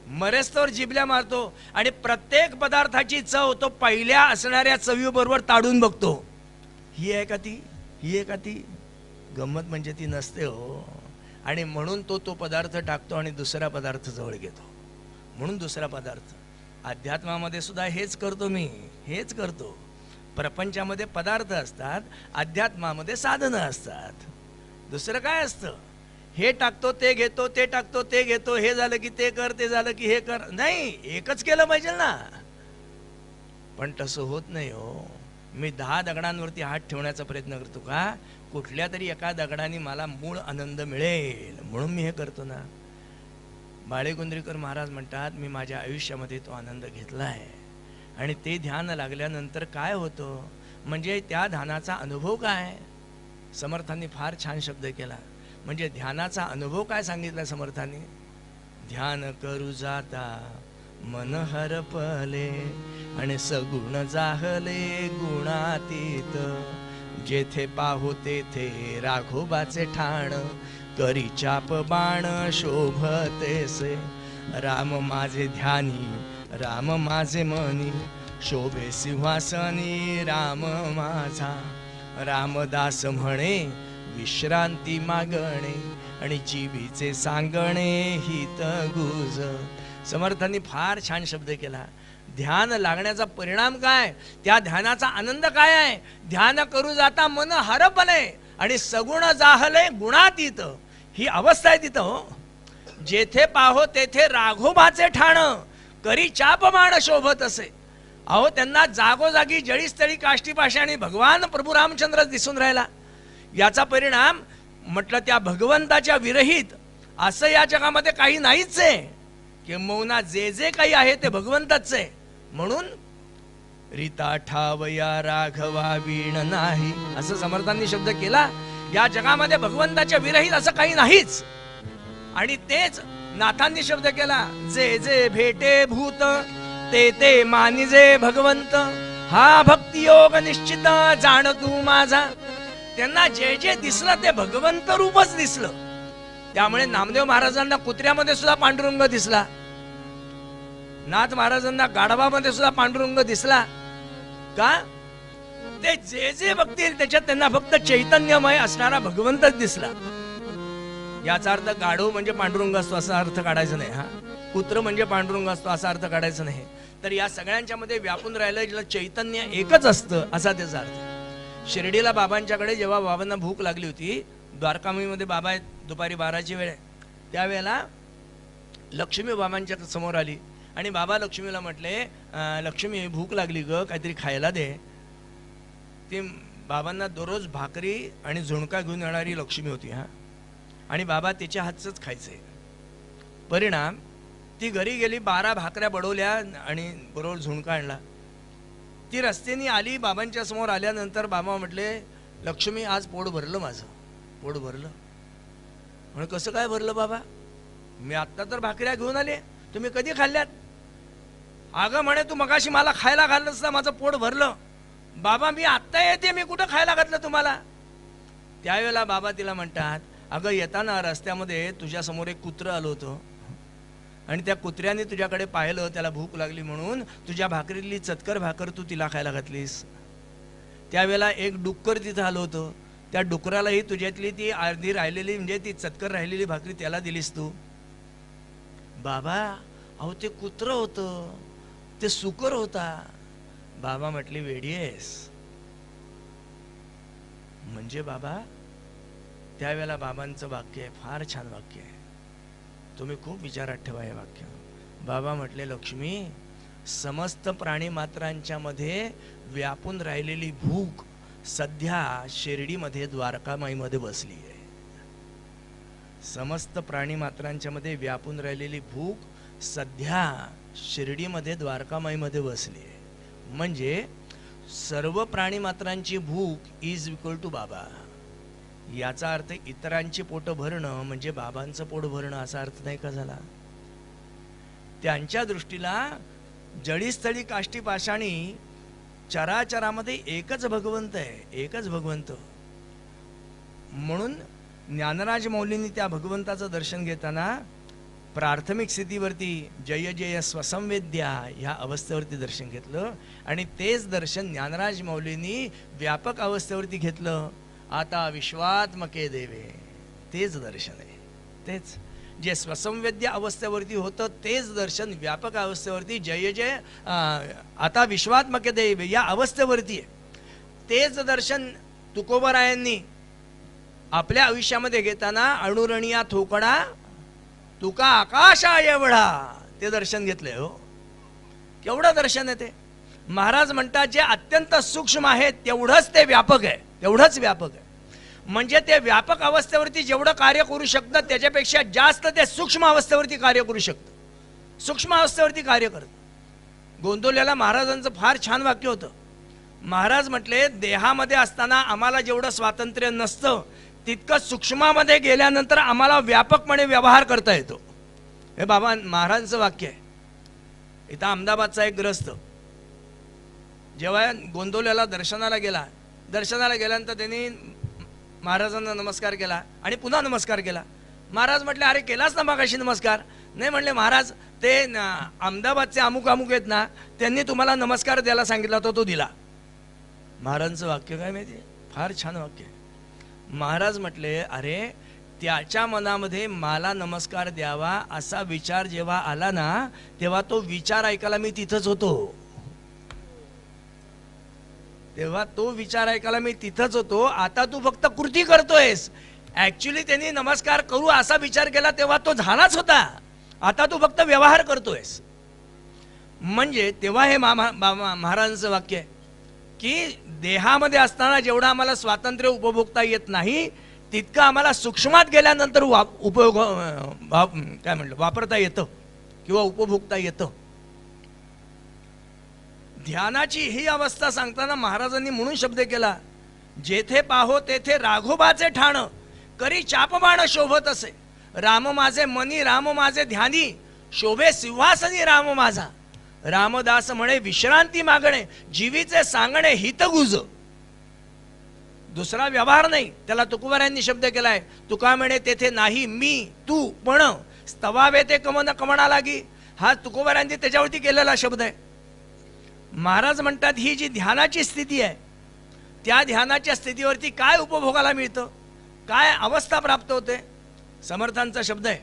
मरेस्तोवर जिबल्या मारतो. आणि प्रत्येक पदार्थाची चव तो पहिल्या असणाऱ्या चवीबरोबर ताडून बघतो, ही आहे का ती, ही आहे का ती. गंमत म्हणजे ती नसते हो. आणि म्हणून तो पदार्थ टाकतो आणि दुसरा पदार्थ जवळ घेतो, म्हणून दुसरा पदार्थ. अध्यात्मामध्ये सुद्धा हेच करतो मी, हेच करतो. प्रपंचामध्ये पदार्थ असतात, अध्यात्मामध्ये साधनं असतात. दुसरं काय असतं, हे टाकतो ते घेतो, ते टाकतो ते घेतो, हे झालं की ते कर, ते झालं की हे कर. नाही, एकच केलं पाहिजे ना. पण तसं होत नाही हो. मी 10 दगडांवरती हात ठेवण्याचा प्रयत्न करतो. का? कुठल्या तरी एका दगडाने मला मूळ आनंद मिळेल म्हणून मी हे करतो ना. बाळेगोंद्रीकर महाराज म्हणतात, मी माझ्या आयुष्यामध्ये तो आनंद घेतला आहे. आणि ते ध्यान लागल्यानंतर काय होतं, म्हणजे त्या ध्यानाचा अनुभव काय. समर्थांनी फार छान शब्द केला, म्हणजे ध्यानाचा अनुभव काय सांगितला समर्थांनी. ध्यान करू जाता मन हरपले आणि सगुण जाहले गुणातीत. जेथे पाहू तेथे राघोबाचे ठाण, करी चाप बाण शोभतेसे. राम माझे ध्यानी, राम माझे मनी, शोभे सिंहासनी राम माझा. रामदास म्हणे विश्रांती मागणे आणि जीवीचे सांगणे हित गुज. समर्थांनी फार छान शब्द केला. ध्यान लागण्याचा परिणाम काय, त्या ध्यानाचा आनंद काय आहे. ध्यान करू जाता मन हरपले आणि सगुण जाहले गुणातीत. ही अवस्था आहे तिथं हो. जेथे पाहो तेथे राघोबाचे ठाण, करी चापमाण शोभत असे. अहो त्यांना जागोजागी जळीस्थळी काष्टी पाषाणी भगवान प्रभू रामचंद्र दिसून राहिला. याचा परिणाम म्हटलं त्या भगवंताच्या विरहित असं या जगामध्ये काही नाहीच आहे. किंबहुना जे जे काही आहे ते भगवंताच आहे. म्हणून रीता ठावया राघवा वीण नाही असं समर्थांनी शब्द केला. या जगामध्ये भगवंताच्या विरहित असं काही नाहीच. आणि तेच नाथांनी शब्द केला, जे जे भेटे भूत ते ते मानिजे भगवंत. हा भक्ती योग निश्चित जाण तू माझा. त्यांना जे जे दिसलं ते भगवंत रूपच दिसलं. त्यामुळे नामदेव महाराजांना कुत्र्यामध्ये सुद्धा पांडुरंग दिसला, नाथ महाराजांना गाढवामध्ये सुद्धा पांडुरंग दिसला. का? ते जे जे बघतील त्याच्यात त्यांना फक्त चैतन्यमय असणारा भगवंतच दिसला. याचा अर्थ गाढव म्हणजे पांडुरंग असतो असा अर्थ काढायचा नाही. हा, कुत्र म्हणजे पांडुरंग असतो असा अर्थ काढायचा नाही. तर या सगळ्यांच्या मध्ये व्यापून राहिलं ज्याला चैतन्य एकच असतं असा त्याचा अर्थ. शिर्डीला बाबांच्याकडे जेव्हा बाबांना भूक लागली होती, द्वारकामीमध्ये बाबा आहेत, दुपारी 12ची वेळ आहे, त्यावेळेला लक्ष्मी बाबांच्या समोर आली आणि बाबा लक्ष्मीला म्हटले, लक्ष्मी भूक लागली ग, काहीतरी खायला दे. ती बाबांना दररोज भाकरी आणि झुणका घेऊन येणारी लक्ष्मी होती. हा, आणि बाबा तिच्या हातचंच खायचंय. परिणाम ती घरी गेली, 12 भाकऱ्या बडवल्या आणि बरोबर झुणका आणला. ती रस्त्याने आली, बाबांच्या समोर आल्यानंतर बाबा म्हटले, लक्ष्मी आज पोट भरलं माझं, पोट भरलं. म्हणे कसं काय भरलं बाबा, मी आत्ता तर भाकऱ्या घेऊन आले, तुम्ही कधी खाल्ल्यात? अगं म्हणे तू मगाशी मला खायला घाललंस ना, माझं पोट भरलं. बाबा मी आत्ता येते, मी कुठं खायला घातलं तुम्हाला? त्यावेळेला बाबा तिला म्हणतात, अगं येताना रस्त्यामध्ये तुझ्या समोर एक कुत्रं आलं होतं आणि त्या कुत्र्याने तुझ्याकडे पाहिलं, त्याला भूक लागली म्हणून तुझ्या भाकरीतली चतकर भाकर तू तिला खायला घातलीस. त्यावेळेला एक डुक्कर तिथं आलं होतं, त्या डुकरालाही तुझ्यातली ती अर्धी राहिलेली म्हणजे ती चतकर राहिलेली भाकरी त्याला दिलीस तू. बाबा अहो ते कुत्र होतं, ते सुकर होता. बाबा म्हटले वेडी आहेस. म्हणजे बाबा त्यावेळेला बाबांचं वाक्य आहे, फार छान वाक्य आहे, तुम्ही खूप विचारात ठेवा हे वाक्य. बाबा म्हटले, लक्ष्मी समस्त प्राणी मात्रांच्या मध्ये व्यापून राहिलेली भूक सध्या शिर्डीमध्ये द्वारकामाईमध्ये बसली आहे. समस्त प्राणी मात्रांच्या मध्ये व्यापून राहिलेली भूक सध्या शिर्डीमध्ये द्वारकामाईमध्ये बसली आहे. म्हणजे सर्व प्राणी मात्रांची भूक इज इक्वल टू बाबा. याचा अर्थ इतरांची पोट भरणं म्हणजे बाबांचं पोट भरणं असा अर्थ नाही का झाला? त्यांच्या दृष्टीला जळीस्थळी काष्टी पाषाणी चराचरामध्ये एकच भगवंत आहे, एकच भगवंत. म्हणून ज्ञानराज मौलींनी त्या भगवंताचं दर्शन घेताना प्राथमिक स्थितीवरती जय जय स्वसंवेद्या ह्या अवस्थेवरती दर्शन घेतलं आणि तेच दर्शन ज्ञानराज मौलींनी व्यापक अवस्थेवरती घेतलं. आता विश्वात्मके देवे, तेच दर्शन आहे. तेच जे स्वसंवेद्य अवस्थेवरती होतं तेच दर्शन व्यापक अवस्थेवरती जय जय आता विश्वात्मके देवे या अवस्थेवरती आहे. तेच दर्शन तुकोबरायांनी आपल्या आयुष्यामध्ये घेताना अणुरणिया थोकडा तुका आकाशा एवढा ते दर्शन घेतलंय. हो, केवढं दर्शन आहे ते. महाराज म्हणतात जे अत्यंत सूक्ष्म आहे तेवढंच ते व्यापक आहे, तेवढंच व्यापक आहे. म्हणजे ते व्यापक अवस्थेवरती जेवढं कार्य करू शकतं त्याच्यापेक्षा जास्त ते सूक्ष्म अवस्थेवरती कार्य करू शकतं, सूक्ष्म अवस्थेवरती कार्य करतं. गोंदवल्याला महाराजांचं फार छान वाक्य होतं. महाराज म्हटले, देहामध्ये असताना आम्हाला जेवढं स्वातंत्र्य नसतं तितकं सूक्ष्मामध्ये गेल्यानंतर आम्हाला व्यापकपणे व्यवहार करता येतो. हे बाबा महाराजांचं वाक्य आहे. इथं अहमदाबादचा एक ग्रस्त जेव्हा गोंदवल्याला दर्शनाला गेल्यानंतर त्यांनी महाराजांना नमस्कार केला आणि पुन्हा नमस्कार केला. महाराज म्हटले, अरे केलाच ना मागाशी नमस्कार? नाही म्हणले, महाराज ते अहमदाबादचे अमुक अमुक आहेत ना, त्यांनी तुम्हाला नमस्कार द्यायला सांगितला होता, तो दिला. महाराजांचं वाक्य काय माहिती, फार छान वाक्य. महाराज म्हटले, अरे त्याच्या मनामध्ये मला नमस्कार द्यावा असा विचार जेव्हा आला ना, तेव्हा तो विचार ऐकायला मी तिथंच होतो. आता तू फक्त कृती करतोयस. ऍक्च्युली त्यांनी नमस्कार करू असा विचार केला तेव्हा तो झालाच होता. आता तू फक्त व्यवहार करतोयस. म्हणजे तेव्हा हे महाराजांचं वाक्य आहे की देहामध्ये असताना जेवढा आम्हाला स्वातंत्र्य उपभोगता येत नाही तितकं आम्हाला सूक्ष्मात गेल्यानंतर वापरता येतं किंवा उपभोगता येतं. ध्यानाची ही अवस्था सांगताना महाराजांनी म्हणून शब्द केला, जेथे पाहो तेथे राघोबाचे ठाण करी चापबाण शोभत असे. राम माझे मनी राम माझे ध्यानी शोभे सिंहासनी राम माझा. रामदास म्हणे विश्रांती मागणे जीवीचे सांगणे हितगुज. दुसरा व्यवहार नाही. त्याला तुकोबारायांनी शब्द केलाय, तुका म्हणे तेथे नाही मी तू पण स्तवावे ते कमन कमणा लागी. हा तुकोबारायांनी त्याच्यावरती केलेला शब्द आहे. महाराज म्हणतात ही जी ध्यानाची स्थिती आहे त्या ध्यानाच्या स्थितीवरती काय उपभोगाला मिळतं, काय अवस्था प्राप्त होते. समर्थांचा शब्द आहे,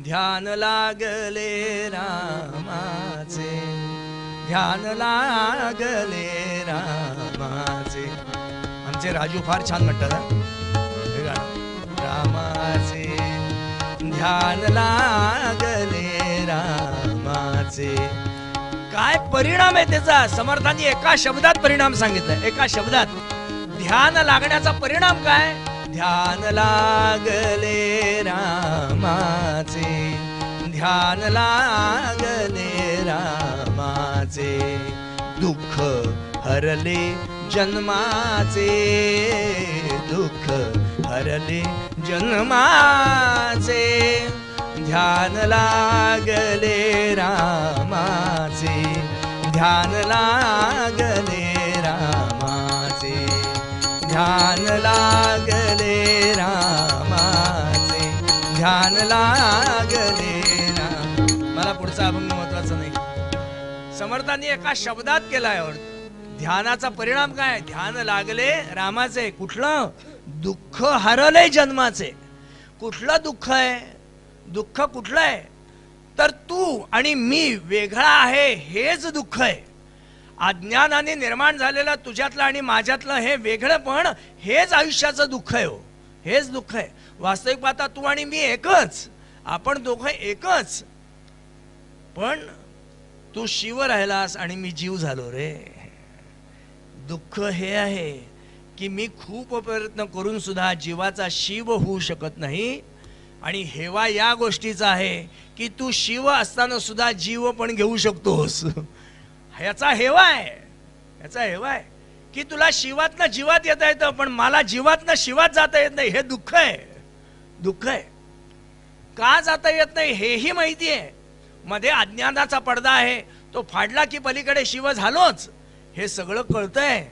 ध्यान लागले रामाचे, ध्यान लागले रामाचे. आमचे राजू फार छान म्हणतात हे गाणं, रामाचे ध्यान लागले रामाचे. काय परिणाम आहे त्याचा? समर्थांनी एका शब्दात परिणाम सांगितलाय, एका शब्दात. ध्यान लागण्याचा परिणाम काय? ध्यान लागले रामाचे, ध्यान लागले रामाचे. दुःख हरले जन्माचे, दुःख हरले जन्माचे. ध्यान लागले रामाचे, ध्यान लागले रामाचे, ध्यान लागले रामाचे, ध्यान लागले राम. मला पुढचा अभंग महत्वाचा नाही, समर्थांनी एका शब्दात केलाय अर्थ. ध्यानाचा परिणाम काय? ध्यान लागले रामाचे. कुठलं? दुःख हरले जन्माचे. कुठलं दुःख आहे? दुःख कुठलं आहे? तर तू आणि मी वेगळा आहे हेच दुःख आहे. अज्ञानाने निर्माण झालेलं तुझ्यातलं आणि माझ्यातलं हे वेगळेपण हेच आयुष्याचं दुःख आहे. हो, हेच दुःख आहे. वास्तविक पाहता तू आणि मी एकच, आपण दोघं एकच. पण तू शिव राहिलास आणि मी जीव झालो रे. दुःख हे आहे की मी खूप प्रयत्न करून सुद्धा जीवाचा शिव होऊ शकत नाही. आणि हेवा या गोष्टीचा आहे की तू शिव असताना सुद्धा जीव पण घेऊ शकतोस. ह्याचा हेवा आहे, ह्याचा हेवा आहे की तुला शिवातनं जीवात येता येतं, पण मला जीवातनं शिवात जाता येत नाही. हे दुःख आहे, दुःख आहे. का जाता येत नाही हेही माहिती आहे. मध्ये अज्ञानाचा पडदा आहे, तो फाडला की पलीकडे शिव झालोच, हे सगळं कळतंय.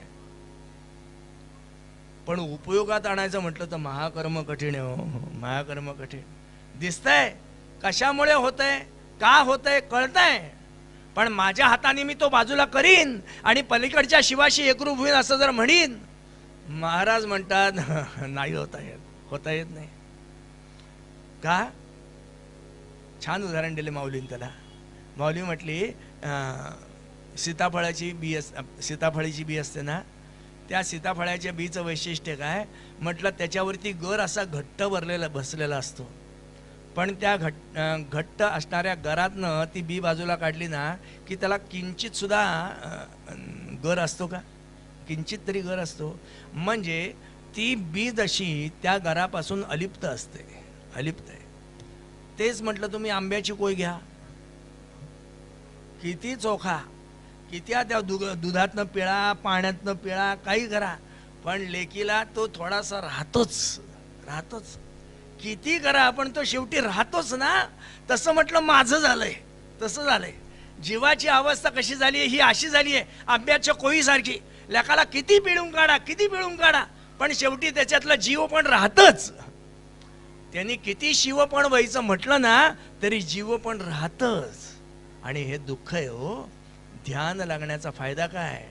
पण उपयोगात आणायचं म्हटलं तर महाकर्म कठीण आहे. हो, महाकर्म कठीण. दिसतंय कशामुळे होतंय, का होतंय कळतंय, पण माझ्या हाताने मी तो बाजूला करीन आणि पलीकडच्या शिवाशी एकरूप होईन असं जर म्हणीन, महाराज म्हणतात नाही होता येत, होता येत नाही. का? छान उदाहरण दिले माऊलीन त्याला. माऊली म्हटली सीताफळाची बी असते ना, त्या सीताफळाच्या बीचं वैशिष्ट्य काय? म्हटलं त्याच्यावरती गर असा घट्ट बसलेला असतो, पण त्या घट्ट असणाऱ्या गरातनं ती बी बाजूला काढली ना की त्याला किंचित सुद्धा गर असतो का? किंचित तरी गर असतो. म्हणजे ती बी जशी त्या गरापासून अलिप्त असते, अलिप्त आहे. तेच म्हटलं तुम्ही आंब्याची कोय घ्या, किती चोखा, किती त्या दुधातनं पिळा, पाण्यातनं पिळा, काही करा, पण लेकीला तो थोडासा राहतोच, राहतोच. किती करा पण तो शेवटी राहतोच ना. तसं म्हटलं माझं झालंय, तसं झालंय. जीवाची अवस्था कशी झाली आहे? ही अशी झाली आहे आंब्याच्या कोयीसारखी. लेकाला किती पिळून काढा, किती पिळून काढा, पण शेवटी त्याच्यातला जीव पण राहतच. त्यांनी किती शिव पण व्हायचं म्हटलं ना तरी जीव पण राहतच. आणि हे दुःख आहे. हो, ध्यान लागण्याचा फायदा काय?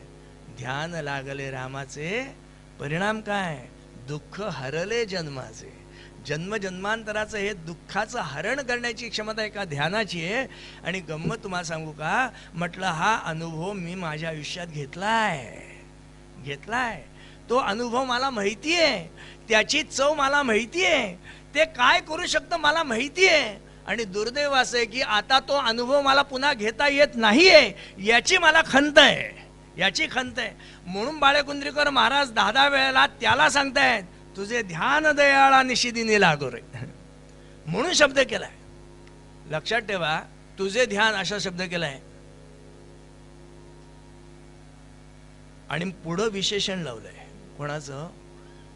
ध्यान लागले रामाचे, परिणाम काय? दुःख हरले जन्माचे. जन्मजन्मांतराचं हे दुःखाचं हरण करण्याची क्षमता एका ध्यानाची आहे. आणि गंमत तुम्हाला सांगू का? म्हटलं हा अनुभव मी माझ्या आयुष्यात घेतलाय. तो अनुभव मला माहिती आहे, त्याची चव मला माहिती आहे, ते काय करू शकतं मला माहिती आहे. आणि दुर्दैव असं आहे की आता तो अनुभव मला पुन्हा घेता येत नाहीये, याची मला खंत आहे, याची खंत आहे. म्हणून बाळकुंद्रीकर महाराज 10 वेळेला त्याला सांगतायत तुझे ध्यान दयाळा निशिदिनी लागो रे, म्हणून शब्द केलाय. लक्षात ठेवा, तुझे ध्यान असा शब्द केलाय. आणि पुढं विशेषण लावलंय कोणाचं?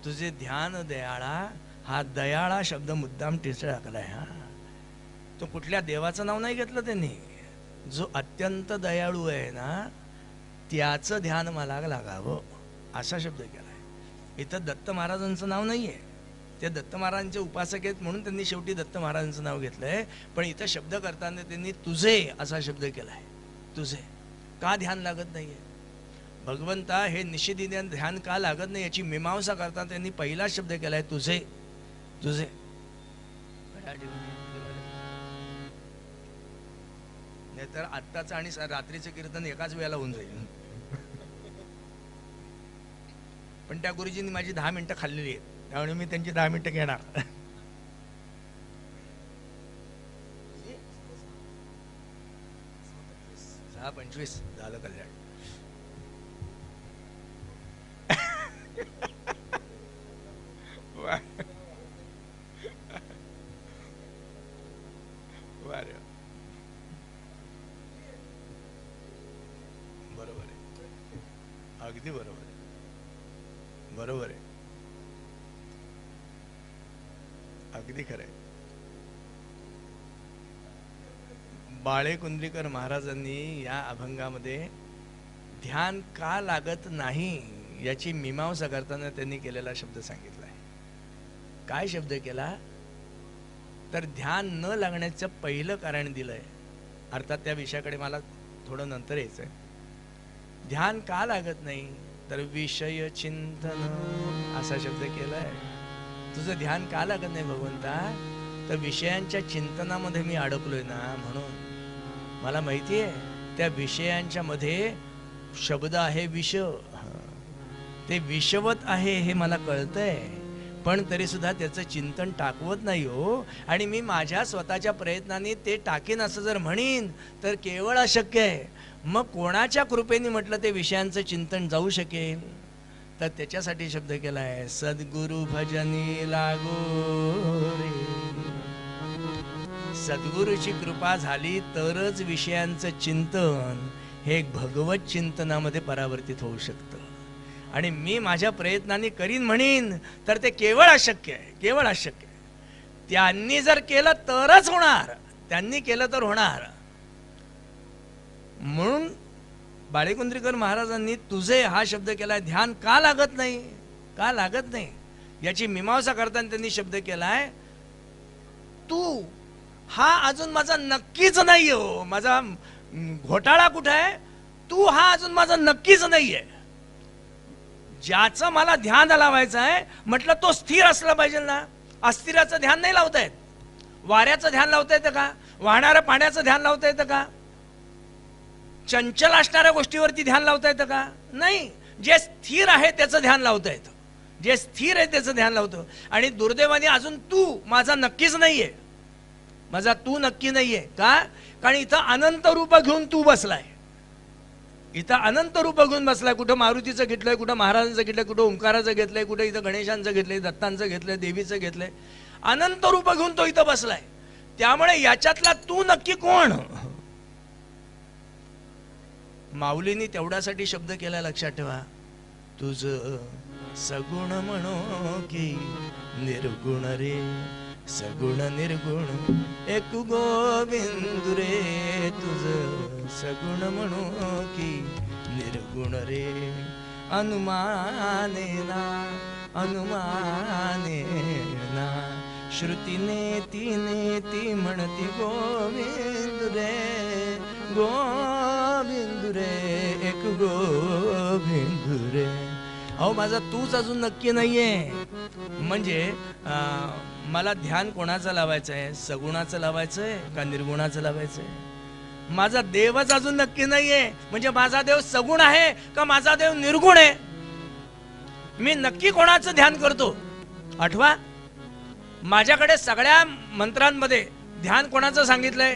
तुझे ध्यान दयाळा. हा दयाळा शब्द मुद्दाम टिचळ टाकलाय. हा, तो कुठल्या देवाचं नाव नाही घेतलं त्यांनी. जो अत्यंत दयाळू आहे ना त्याचं ध्यान मला लागावं असा शब्द केलाय. इथं दत्त महाराजांचं नाव नाहीये. ते दत्त महाराजांचे उपासक आहेत म्हणून त्यांनी शेवटी दत्त महाराजांचं नाव घेतलंय. पण इथं शब्द करताना त्यांनी तुझे असा शब्द केलाय. तुझे का ध्यान लागत नाहीये? भगवंता हे निशिदिने ध्यान का लागत नाही याची मीमांसा करताना त्यांनी पहिला शब्द केलाय तुझे. तुझे नाहीतर आत्ताचं आणि रात्रीचं कीर्तन एकाच वेळेला होऊन जाईल. पण त्या गुरुजींनी माझी 10 मिनिटं खाल्लेली आहेत, त्यामुळे मी त्यांची 10 मिनिटं घेणार. 6:25 झालं कल्याण. बरोबर आहे, अगदी बरोबर आहे, बरोबर आहे, अगदी खरं आहे. बाळेकुंद्रीकर महाराजांनी या अभंगामध्ये ध्यान का लागत नाही याची मीमांसा करताना त्यांनी केलेला शब्द सांगितला आहे. काय शब्द केला तर ध्यान न लागण्याचं पहिलं कारण दिलंय, अर्थात त्या विषयाकडे मला थोडं नंतर यायचंय. ध्यान का लागत नाही तर विषय चिंतन असा शब्द केलाय. तुझं ध्यान का लागत नाही भगवंता तर विषयांच्या चिंतनामध्ये मी अडकलोय ना, म्हणून. मला माहिती आहे त्या विषयांच्या मध्ये शब्द आहे विष, ते विषवत आहे हे मला कळतंय, पण तरी सुद्धा त्याचं चिंतन टाकवत नाही हो. आणि मी माझ्या स्वतःच्या प्रयत्नाने ते टाकेन असं जर म्हणीन तर केवळ अशक्य आहे. मग कोणाच्या कृपेने म्हटलं ते विषयांचं चिंतन जाऊ शकेल, तर त्याच्यासाठी शब्द केलाय सद्गुरु भजनी लागो रे. सद्गुरूची कृपा झाली तरच विषयांचं चिंतन हे भगवत चिंतनामध्ये परावर्तित होऊ शकतं. आणि मी माझ्या प्रयत्नांनी करीन म्हणीन तर ते केवळ अशक्य आहे, केवळ अशक्य आहे. त्यांनी जर केलं तरच होणार, त्यांनी केलं तर होणार. म्हणून बाळेकुंद्रीकर महाराजांनी तुझे हा शब्द केलाय, ध्यान का लागत नाही, का लागत नाही याची मीमांसा करताना त्यांनी शब्द केलाय तू हा अजून माझा नक्कीच नाही हो, माझा घोटाळा कुठे आहे, तू हा अजून माझा नक्कीच नाहीये. ज्याचं मला ध्यान लावायचं आहे म्हटलं तो स्थिर असला पाहिजे ना. अस्थिराचं ध्यान नाही लावता येत. वाऱ्याचं ध्यान लावता येतं का, वाहणाऱ्या पाण्याचं ध्यान लावता येतं का, चंचल असणाऱ्या गोष्टीवरती ध्यान लावता येतं का, नाही. जे स्थिर आहे त्याचं ध्यान लावता येतं, जे स्थिर आहे त्याचं ध्यान लावतो. आणि दुर्दैवाने अजून तू माझा नक्कीच नाहीये, माझा तू नक्की नाहीये. का, कारण इथं अनंत रूप घेऊन तू बसलाय, इथं अनंत रूप घेऊन बसलाय. कुठं मारुतीचं घेतलंय, कुठं महाराजांचं घेतलंय, कुठं ओंकाराचं घेतलंय, कुठं इथं गणेशांचं घेतलंय, दत्तांचं घेतलंय, देवीचं घेतलंय. अनंत रूप घेऊन तो इथं बसलाय. त्यामुळे याच्यातला तू नक्की कोण. माऊलींनी तेवढ्यासाठी शब्द केला, लक्षात ठेवा. तुझ सगुण म्हणो की निर्गुण रे, सगुण निर्गुण एक गोविंद रे. तुझ सगुण म्हणो की निर्गुण रे. अनुमाने ना, अनुमाने ना, श्रुतीने ती म्हणती गोविंद रे, गोविंद रे, एक गोविंद रे. अहो माझा तूच अजून नक्की नाहीये. म्हणजे मला ध्यान कोणाचं लावायचं आहे, सगुणाचं लावायचं आहे का निर्गुणाचं लावायचं आहे. माझा देवच अजून नक्की नाहीये. म्हणजे माझा देव सगुण आहे का माझा देव निर्गुण आहे. मी नक्की कोणाचं ध्यान करतो. आठवा, माझ्याकडे सगळ्या मंत्रांमध्ये ध्यान कोणाचं सांगितलंय.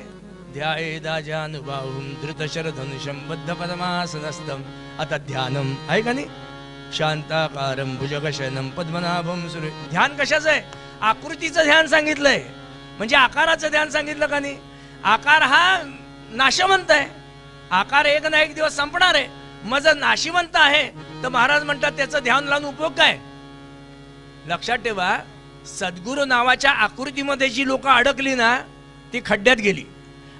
ध्यायेदाजानुबाहुं धृतशरधनुषं बद्ध पद्मासनस्थं आता ध्यानम आहे का नाही. शांताकारं भुजगशयनं पद्मनाभं सुरे. ध्यान कशाचं आहे, आकृतीचं ध्यान सांगितलंय. म्हणजे आकाराचं ध्यान सांगितलं का नाही. आकार हा नाशवंत आहे, आकार एक ना एक दिवस संपणार आहे. मग जर नाशिवंत आहे तर महाराज म्हणतात त्याचं ध्यान लावून उपयोग काय. लक्षात ठेवा, सद्गुरु नावाच्या आकृतीमध्ये जी लोक अडकली ना ती खड्ड्यात गेली.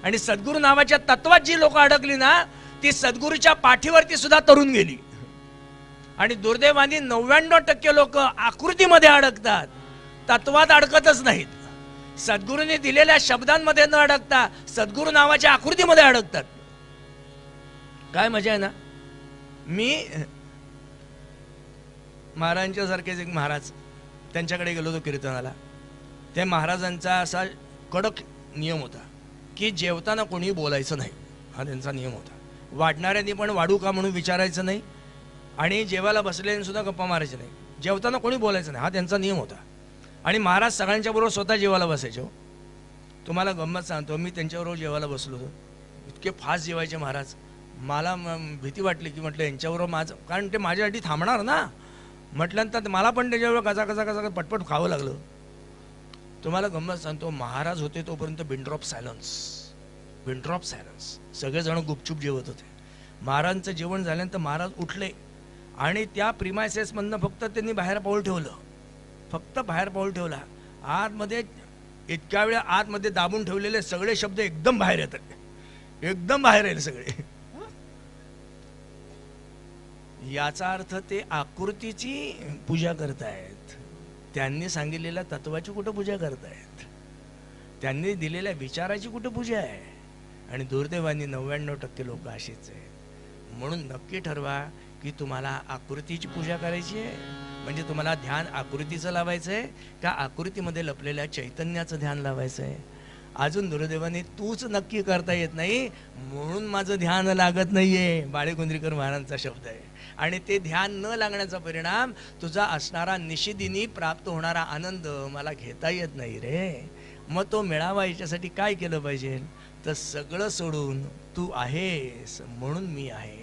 आणि सद्गुरु नावाच्या तत्वात जी लोक अडकली ना ती सद्गुरूच्या पाठीवरती सुद्धा तरुण गेली. आणि दुर्दैवाने 99% लोक आकृतीमध्ये अडकतात, तत्वात अडकतच नाहीत. सद्गुरूने दिलेल्या शब्दांमध्ये न अडकता सद्गुरु नावाच्या आकृतीमध्ये अडकतात. काय मजा आहे ना. मी महाराजांच्या सारखेच एक महाराज, त्यांच्याकडे गेलो होतो कीर्तनाला. ते महाराजांचा असा कडक नियम होता की जेवताना कोणी बोलायचं नाही, हा त्यांचा नियम होता. वाढणाऱ्यांनी पण वाढू का म्हणून विचारायचं नाही आणि जेवायला बसलेल्यांनी सुद्धा गप्पा मारायचे नाही. जेवताना कोणी बोलायचं नाही, हा त्यांचा नियम होता. आणि महाराज सगळ्यांच्या बरोबर स्वतः जेवायला बसायचे. तुम्हाला गंमत सांगतो, मी त्यांच्याबरोबर जेवायला बसलो होतो. इतके फास्ट जेवायचे महाराज. मला भीती वाटली की म्हटलं यांच्याबरोबर माझं, कारण ते माझ्यासाठी थांबणार ना. म्हटल्यानंतर मला पण त्याच्याबरोबर कसा कसा कसा पटपट खावं लागलं. तुम्हाला गंमत सांगतो, महाराज होते तोपर्यंत बिन ड्रॉप सायलन्स, बिन ड्रॉप सायलन्स. सगळेजण गुपचूप जेवत होते. महाराजांचं जेवण झाल्यानंतर महाराज उठले आणि त्या प्रिमायसेसमधनं फक्त त्यांनी बाहेर पाऊल ठेवलं, फक्त बाहेर पाऊल ठेवला. आतमध्ये इतक्या वेळा आतमध्ये दाबून ठेवलेले सगळे शब्द एकदम बाहेर येतात, एकदम बाहेर येईल सगळे. याचा अर्थ ते आकृतीची पूजा करतायत. त्यांनी सांगितलेल्या तत्वाची कुठं पूजा करतायत, त्यांनी दिलेल्या विचाराची कुठं पूजा आहे. आणि दुर्दैवाने 99% लोक अशीच आहे. म्हणून नक्की ठरवा की तुम्हाला आकृतीची पूजा करायची आहे, म्हणजे तुम्हाला ध्यान आकृतीचं लावायचं आहे का आकृतीमध्ये लपलेल्या चैतन्याचं ध्यान लावायचं आहे. अजून दुर्दैवाने तूच नक्की करता येत नाही, म्हणून माझं ध्यान लागत नाहीये, बाळेकुंद्रीकर महाराजांचा शब्द आहे. आणि ते ध्यान न लागण्याचा परिणाम तुझा असणारा निशिदिनी प्राप्त होणारा आनंद मला घेता येत नाही रे. मग तो मिळावा याच्यासाठी काय केलं पाहिजे, तर सगळं सोडून तू आहेस म्हणून मी आहे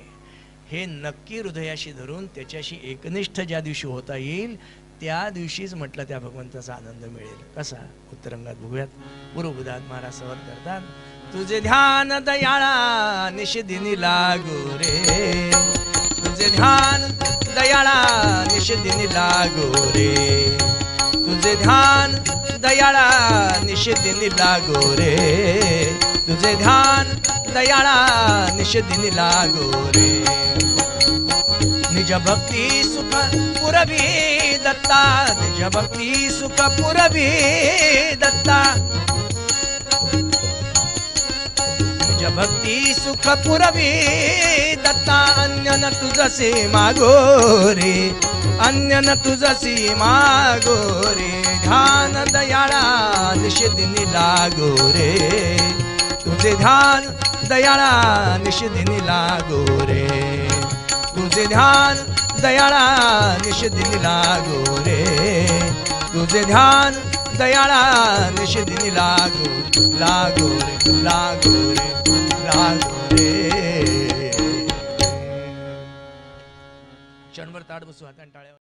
हे नक्की हृदयाशी धरून त्याच्याशी एकनिष्ठ ज्या दिवशी होता येईल त्या दिवशीच म्हटलं त्या भगवंताचा आनंद मिळेल. कसा उत्तरंगात बघूयात. गुरुबुधात महाराज संवाद करतात. तुझे ध्यान दयाळा निशिदिनी लागू रे, तुझे ध्यान दयाळा निशिदिनी लागू रे, तुझे ध्यान दयाळा निशिदिनी लागू रे, तुझे ध्यान दयाळा निशिदिनी लागू रे. निज भक्ती सुख पुरवी दत्ता, निज भक्ती सुख पुरवी दत्ता, निज भक्ती सुख पुरवी दत्ता. अन्य न तुझसे मागो रे, अन्य न तुझसी मागो रे. ध्यान दयाळा निशिदिनी लागो रे, तुझे ध्यान दयाळा निशिदिनी लागो रे, तुझे ध्यान दयाळा निशिदिनी लागो रे, तुझे ध्यान दयाळा निशिदिनी लागो लागो रे, लागो रे, लागो रे. क्षणभर ताट बसू, हाताने टाळ्या.